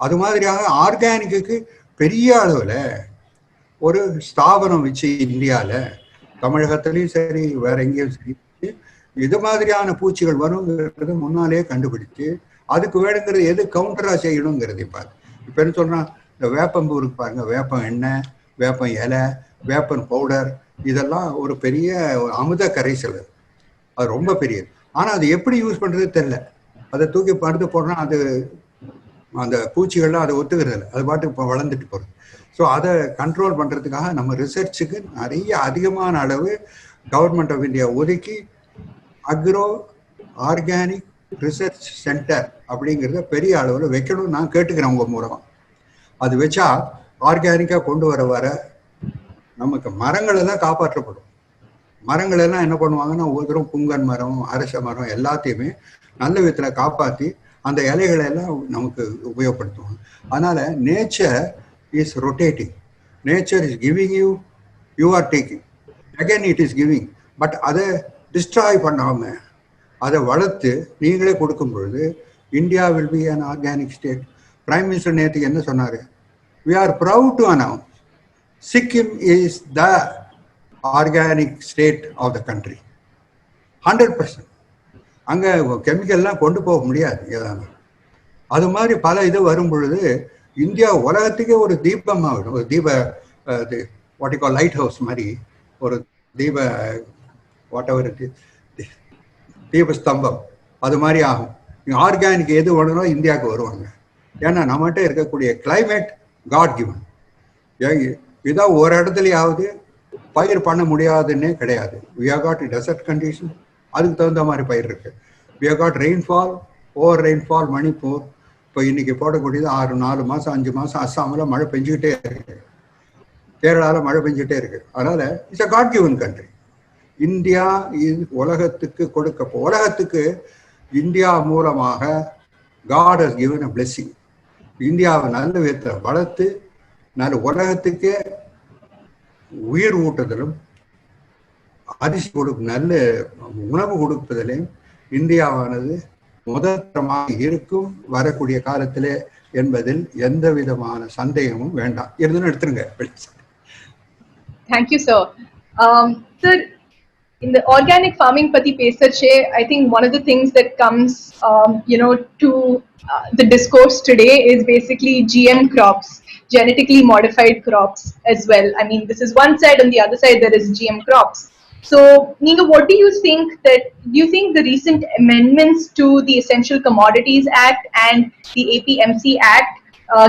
அது மாதிரியாக ஆர்கானிக்கு பெரிய அளவில் ஒரு ஸ்தாபனம் வச்சு இந்தியாவில், தமிழகத்துலேயும் சரி வேற எங்கேயும் சரி, இது மாதிரியான பூச்சிகள் வருங்கிறது முன்னாலே கண்டுபிடிச்சு அதுக்கு வேணுங்கிறது எது கவுண்டராக செய்யணுங்கிறது. இப்போ என்ன சொல்கிறான், இந்த வேப்பம்பூ இருக்கு பாருங்க, வேப்பம் எண்ணெய், வேப்பம் இலை, வேப்பன் பவுடர், இதெல்லாம் ஒரு பெரிய அமுத கரைசல். அது ரொம்ப பெரியது. ஆனால் அது எப்படி யூஸ் பண்ணுறது தெரியல. அதை தூக்கி படுத்து போடுறோன்னா அது அந்த பூச்சிகள்லாம் அதை ஒத்துக்கிறது இல்லை, அது பாட்டுக்கு இப்போ வளர்ந்துட்டு போகிறது. ஸோ அதை கண்ட்ரோல் பண்ணுறதுக்காக நம்ம ரிசர்ச்சுக்கு நிறைய அதிகமான அளவு கவர்மெண்ட் ஆஃப் இந்தியா ஒதுக்கி அக்ரோ ஆர்கானிக் ரிசர்ச் சென்டர் அப்படிங்கிறத பெரிய அளவில் வைக்கணும்னு நான் கேட்டுக்கிறேன் உங்கள் மூலமாக. அது வச்சா ஆர்கானிக்காக கொண்டு வர நமக்கு மரங்கள் எல்லாம் காப்பாற்றப்படும். மரங்கள் எல்லாம் என்ன பண்ணுவாங்கன்னா ஒவ்வொருத்தரும் புங்கன் மரம், அரச மரம் எல்லாத்தையுமே நல்ல விதத்தில் காப்பாற்றி அந்த இலைகளை எல்லாம் நமக்கு உபயோகப்படுத்துவாங்க. அதனால் nature is rotating, nature is giving you, you are taking, again it is giving. But அதை டிஸ்ட்ராய் பண்ணாமல் அதை வளர்த்து நீங்களே கொடுக்கும் பொழுது India will be an organic state. Prime minister நேற்றுக்கு என்ன சொன்னார், we are proud to announce Sikkim is the organic state of the country. 100%. அங்கே கெமிக்கல்லாம் கொண்டு போக முடியாது ஏதாவது. அது மாதிரி பல இது வரும் பொழுது இந்தியா உலகத்துக்கே ஒரு தீபமாக விடும். ஒரு what you call light house மாதிரி ஒரு வாட் எவர் தீபஸ்தம்பம் அது மாதிரி ஆகும். ஆர்கானிக் எது வேணுமோ இந்தியாவுக்கு வருவாங்க. ஏன்னா நம்மகிட்ட இருக்கக்கூடிய கிளைமேட் காட் கிவன். இதோ ஒரு இடத்துலையாவது பயிர் பண்ண முடியாதுன்னே கிடையாது. we have got a desert condition, அதுக்கு தகுந்த மாதிரி பயிர் இருக்கு. We have got rainfall, over rainfall, Manipur. இப்போ இன்னைக்கு போடக்கூடியது 4 மாசம் 5 மாசம் அஸ்ஸாமில் மழை பெஞ்சுக்கிட்டே இருக்கு, கேரளாவில் மழை பெஞ்சுக்கிட்டே இருக்கு. அதனால it's a god given country. India உலகத்துக்கு உலகத்துக்கு இந்தியா மூலமாக God has given a blessing. இந்தியாவை நல்ல விதத்தை வளர்த்து நல்ல உலகத்துக்கே உயிர் ஊட்டுதலும் அரிசி நல்ல உணவு கொடுப்பதிலையும் இந்தியாவானது முதற்கமாக இருக்கும் வரக்கூடிய காலத்திலே என்பதில் எந்த விதமான சந்தேகமும் வேண்டாம். இருந்துன்னு எடுத்துருங்க. Thank you, sir. Sir, in the organic farming pati pesache, I think one of the things that comes, to the discourse today is basically GM crops, genetically modified crops as well. I mean, this is one side, on the other side there is GM crops. So, Nina, what do you think the recent amendments to the Essential Commodities Act and the APMC Act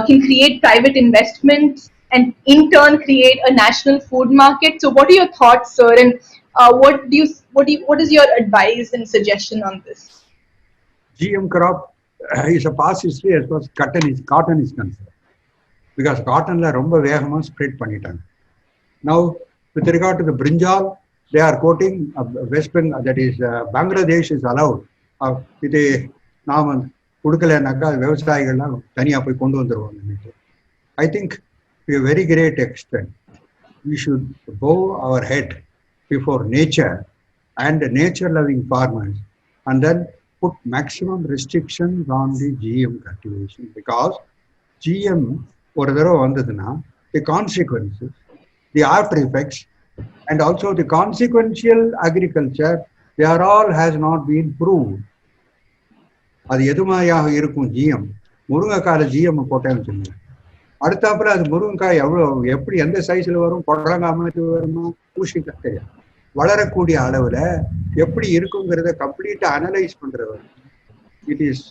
can create private investments and in turn create a national food market? So, what are your thoughts, sir? And what is your advice and suggestion on this? GM crop is a past history as far as cotton is concerned, because cotton la romba vegama spread பண்ணிட்டாங்க. Now with regard to the brinjal, they are quoting West Bengal, that is Bangladesh is allowed. இது நாம கொடுக்கலனாக்கா விவசாயிகள்லாம் தனியா போய் கொண்டு வந்துருவாங்க. I think to a very great extent we should bow our head before nature and nature-loving farmers, and then put maximum restrictions on the GM cultivation, because GM ஒரு தடவை வந்ததுன்னா the consequences, the after effects, and also the consequential agriculture, they are all has not been proved. அது எதுமாயாக இருக்கும் GM? முருங்கைக்கால GM போட்டேன்னு சொல்லுங்க, அடுத்தாப்புல அது முருங்கைக்காய் எப்படி எந்த சைஸ்ல வரும், புடலங்காமத்து வருமா, பூஷிக்காய் தெரியாது, வளரக்கூடிய அளவுல எப்படி இருக்குங்கிறத கம்ப்ளீட்டா அனலைஸ் பண்றது. It is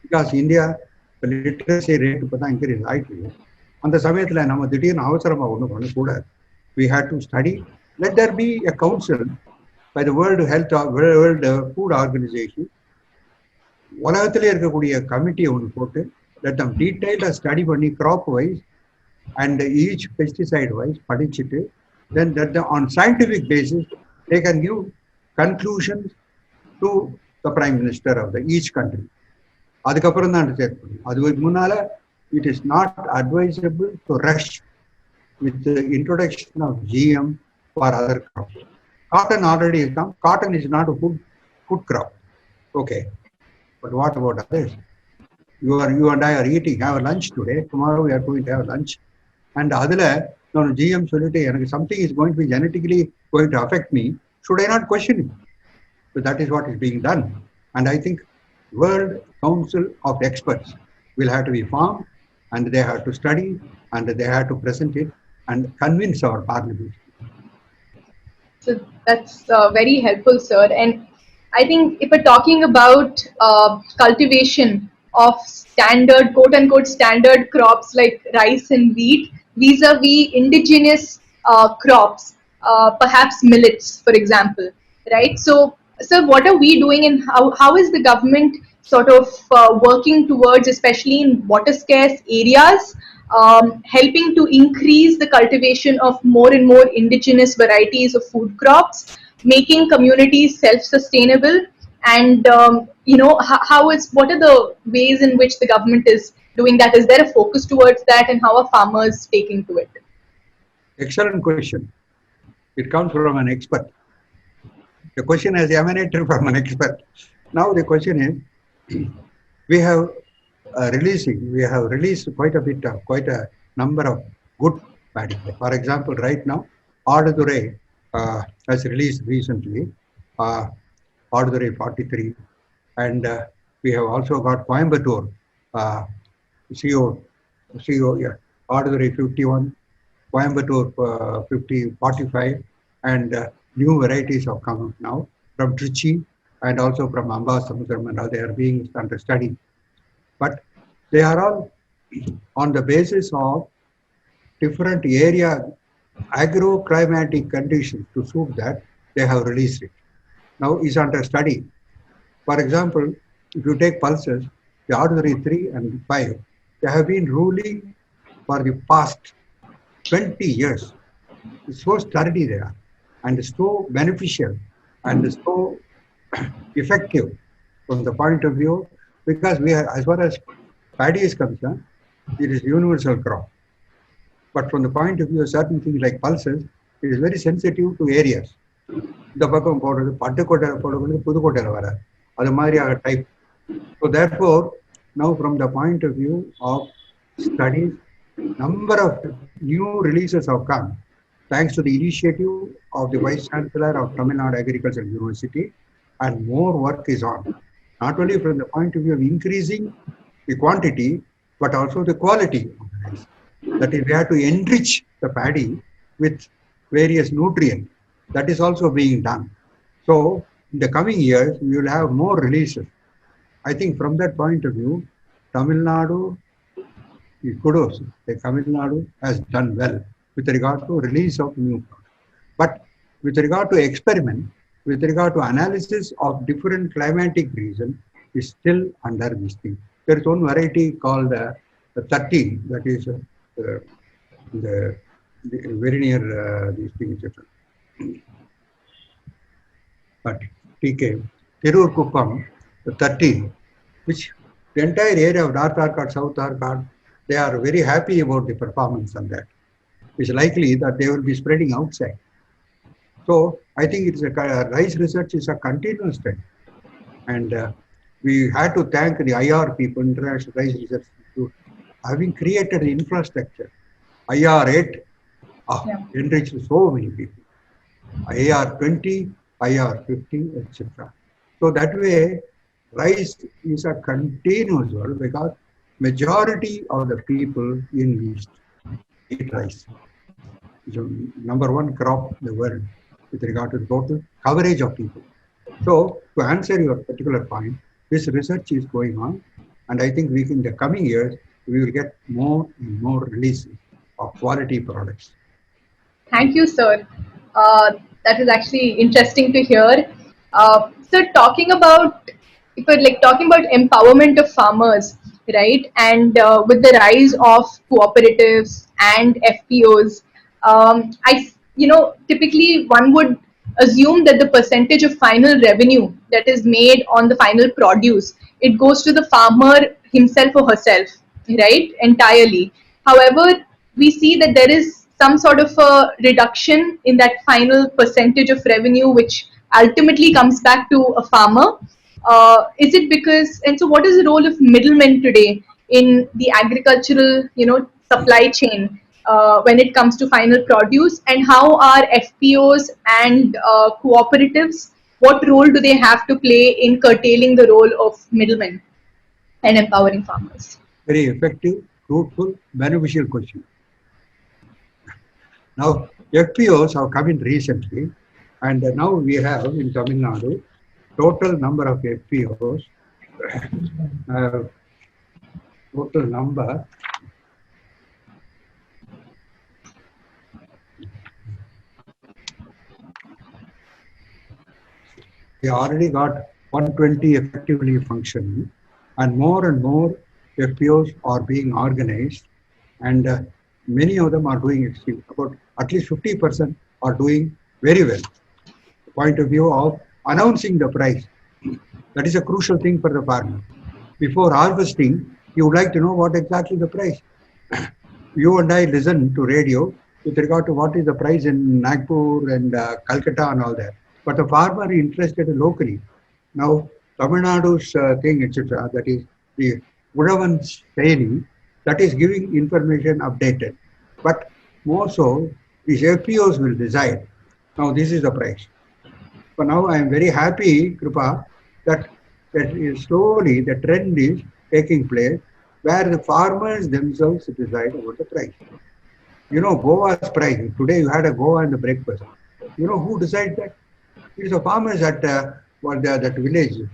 because India literacy rate இப்பதான் இன்க்ரீஸ் ஆயிட்டு, அந்த சமயத்துல நம்ம திடீர்னு அவசரமா ஒண்ணு பண்ணக்கூடாது. We had to study. Let there be a council by the World Food Organization. உலகத்திலே இருக்கக்கூடிய கமிட்டியை ஒன்று போட்டு let them detailed study பண்ணி crop wise and each pesticide wise படிச்சுட்டு, then that on scientific basis they can give conclusions to the Prime Minister of the each country. அதுக்கப்புறம் தான் decide பண்ணும். அதுக்கு முன்னால it is not advisable to rush with the introduction of GM for other crops. Cotton already is come. Cotton is not a food crop. Okay, but what about others? You and I are eating, have a lunch today. Tomorrow we are going to have lunch. And adula no GM solite எனக்கு something is going to be genetically going to affect me. Should I not question it? So that is what is being done. And I think World Council of Experts will have to be formed, and they have to study, and they have to present it and convince our parliament. So that's very helpful, sir. And I think if we're talking about cultivation of standard, quote unquote, standard crops like rice and wheat vis-a-vis indigenous crops, perhaps millets, for example, right? So, sir, what are we doing, and how is the government sort of working towards, especially in water scarce areas, helping to increase the cultivation of more and more indigenous varieties of food crops, making communities self-sustainable, and what are the ways in which the government is doing that? Is there a focus towards that, and how are farmers taking to it? Excellent question. It comes from an expert. The question has emanated from an expert. Now the question is, we have released quite a number of good varieties. For example, right now, Adurai has released recently Adurai 43, and we have also got Coimbatore CO, Adurai 51, Coimbatore 45, and new varieties have come up now from Trichy and also from Ambasamudram, and they are being under study. But they are all on the basis of different area agroclimatic conditions to suit that they have released it. now is under study. For example, if you take pulses, the ordinary 3 and 5, they have been ruling for the past 20 years. It's so sturdy they are, and so beneficial, and so effective from the point of view, because we are, as far as paddy is concerned, it is universal crop. But from the point of view of certain things like pulses, it is very sensitive to areas. இந்த பக்கம் போடுறது பட்டுக்கோட்டையில் போடுறது புதுக்கோட்டையில் வராது அது மாதிரியாக type. So therefore, now from the point of view of studies, number of new releases have come thanks to the initiative of the Vice Chancellor of Tamil Nadu Agricultural University, and more work is on. Not only from the point of view of increasing the quantity, but also the quality of the rice. That is, we have to enrich the paddy with various nutrients. That is also being done. So, in the coming years, we will have more releases. I think from that point of view, Tamil Nadu, kudos, Tamil Nadu has done well with regard to release of new products. But with regard to experiment, with regard to analysis of different climatic regions, is still under this thing. There is one variety called the 13, that is the very near these things. But TK, Tirur Kuppam, the 13, which the entire area of North Arcot, South Arcot, they are very happy about the performance on that. It's likely that they will be spreading outside. So I think it's rice research is a continuous thing. And we had to thank the IR people, International Rice Research Institute, having created the infrastructure. IR8 enriched so many people. IR20, IR50, etc. So that way, rice is a continuous world because majority of the people in East eat rice. It's the number one crop in the world with regard to the total coverage of people. So to answer your particular point, this research is going on, and I think in the coming years, we will get more and more releases of quality products. Thank you, sir. That is actually interesting to hear. So talking about empowerment of farmers, right? And with the rise of cooperatives and FPOs, typically one would assume that the percentage of final revenue that is made on the final produce, it goes to the farmer himself or herself, right? Entirely. However, we see that there is some sort of a reduction in that final percentage of revenue, which ultimately comes back to a farmer. Is it because, and so what is the role of middlemen today in the agricultural, supply chain when it comes to final produce, and how are FPOs and cooperatives, what role do they have to play in curtailing the role of middlemen and empowering farmers? Very effective, fruitful, beneficial question. Now, FPOs have come in recently, and now we have in Tamil Nadu total number of FPOs. Total number. We already got 120 effectively functioning, and more FPOs are being organized, and many of them are doing about at least 50% are doing very well. The point of view of announcing the price, that is a crucial thing for the farmer. Before harvesting, you would like to know what exactly the price. You and I listen to radio with regard to what is the price in Nagpur and Calcutta and all that. But the farmer is interested locally. Now, Tamil Nadu's thing, etc., that is the Udavan Saini, that is giving information updated. But more so, these FPOs will decide. Now, this is the price. But now I am very happy, Kripa, that slowly the trend is taking place where the farmers themselves decide about the price. You know, Goa's price. Today you had a Goa in the breakfast. You know who decides that? It is the farmers at that village.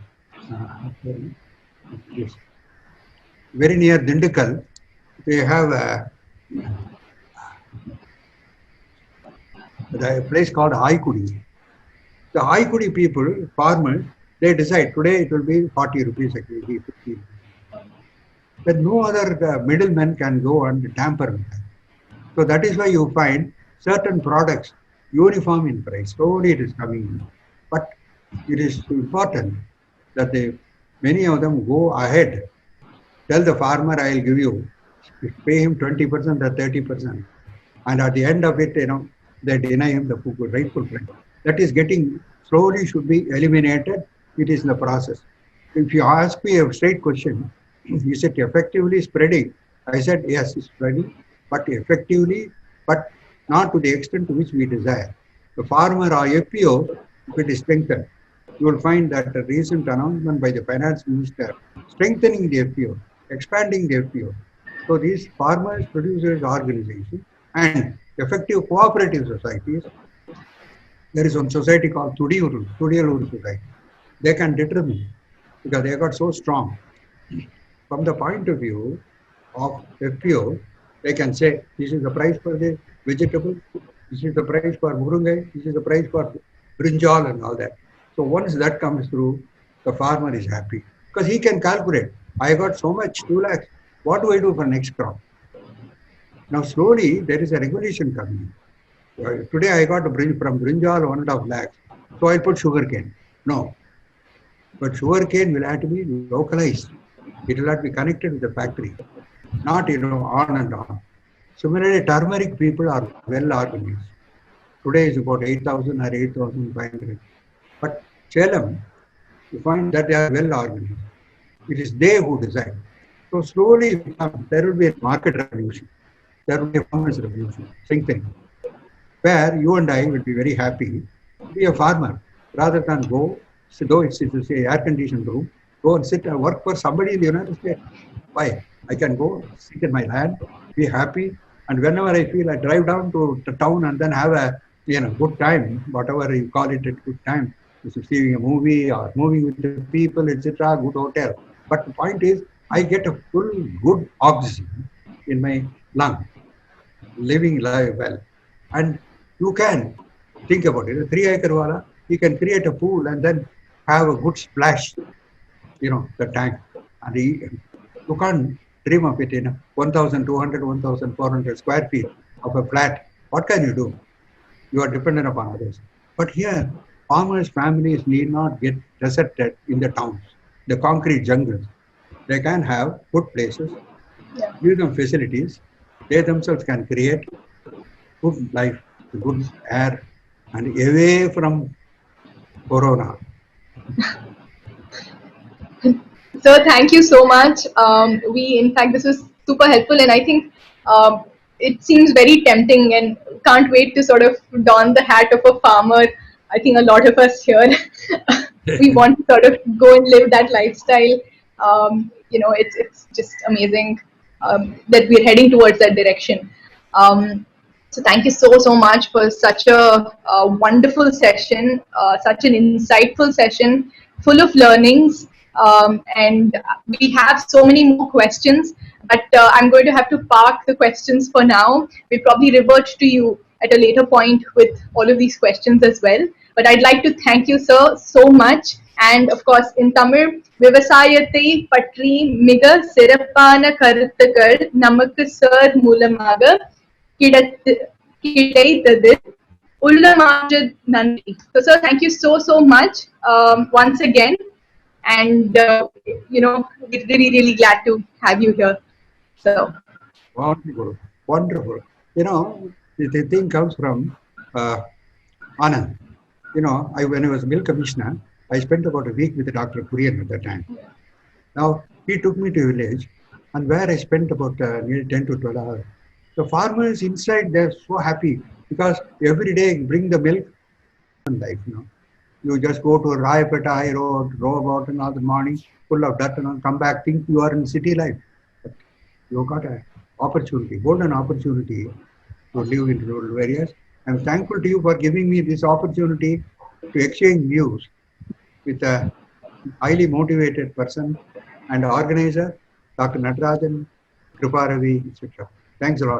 Very near Dindukal. They have a place called Aikudi. The Haikudi people, farmers, they decide today it will be 40 rupees a kg, 50 rupees. But no other middlemen can go and tamper with that. So that is why you find certain products uniform in price. Slowly it is coming in. But it is important that many of them go ahead, tell the farmer, I will give you, pay him 20% or 30%. And at the end of it, they deny him the rightful price. That is getting slowly should be eliminated. It is in the process. If you ask me a straight question, is it effectively spreading? I said, yes, it's spreading, but effectively, but not to the extent to which we desire. The farmer or FPO, if it is strengthened, you will find that a recent announcement by the finance minister strengthening the FPO, expanding the FPO. So these farmers, producers, organizations, and effective cooperative societies, there is one society called Tudiyalur Society. They can determine because they got so strong. From the point of view of FPO, they can say this is the price for the vegetable, this is the price for murungai, this is the price for brinjal and all that. So once that comes through, the farmer is happy because he can calculate. I got so much, 2 lakhs. What do I do for next crop? Now slowly there is a regulation coming. Today I got from brinjal 1.5 lakhs. So I put sugarcane. No. But sugarcane will have to be localized. It will have to be connected with the factory. Not, on and on. Similarly, turmeric people are well organized. Today is about 8,000 or 8,500. But Salem, you find that they are well organized. It is they who decide. So slowly, there will be a market revolution. There will be a farmer's revolution, strengthening. Where you and I will be very happy to be a farmer rather than go, though it's a air-conditioned room, go and sit and work for somebody in the United States. Why? I can go sit in my land, be happy, and whenever I feel, I drive down to the town and then have a good time, whatever you call it, a good time, seeing a movie or moving with the people, etc. Good hotel. But the point is, I get a full good oxygen in my lung, living life well, and you can think about it. A 3-acre wala, you can create a pool and then have a good splash. The tank, and you can't dream of it in 1,200, 1,400 square feet of a flat. What can you do? You are dependent upon others. But here, farmers' families need not get deserted in the towns, the concrete jungles. They can have good places, give them facilities. They themselves can create good life, good air, and away from corona. Sir, thank you so much. In fact, this was super helpful, and I think it seems very tempting, and can't wait to sort of don the hat of a farmer. I think a lot of us here, we want to sort of go and live that lifestyle. It's just amazing that we're heading towards that direction. So thank you so much for such a wonderful session, such an insightful session, full of learnings. And we have so many more questions, but I'm going to have to park the questions for now. We'll probably revert to you at a later point with all of these questions as well. But I'd like to thank you, sir, so much. And of course, in Tamil, விவசாயத்தை பற்றி மிக சிறப்பான கருத்துக்கள் நமக்கு sir மூலமாக கிடைத்தது. உள்ளமார்ந்த நன்றி. So, sir, thank you so much once again. And we're really glad to have you here. So wonderful. The thing comes from Anand. When I was mill commissioner, I spent about a week with Dr. Kurian at that time. Now he took me to a village, and where I spent about nearly 10 to 12 hours. The farmers inside, they're so happy because every day bring the milk and life. You just go to Rayapeta High Road, row about another morning, full of dirt, and come back, think you are in city life. But you got an opportunity, golden opportunity to live in rural areas. I'm thankful to you for giving me this opportunity to exchange views with a highly motivated person and organizer, Dr. Natarajan, Kripa Ravi, etc. Thanks a lot.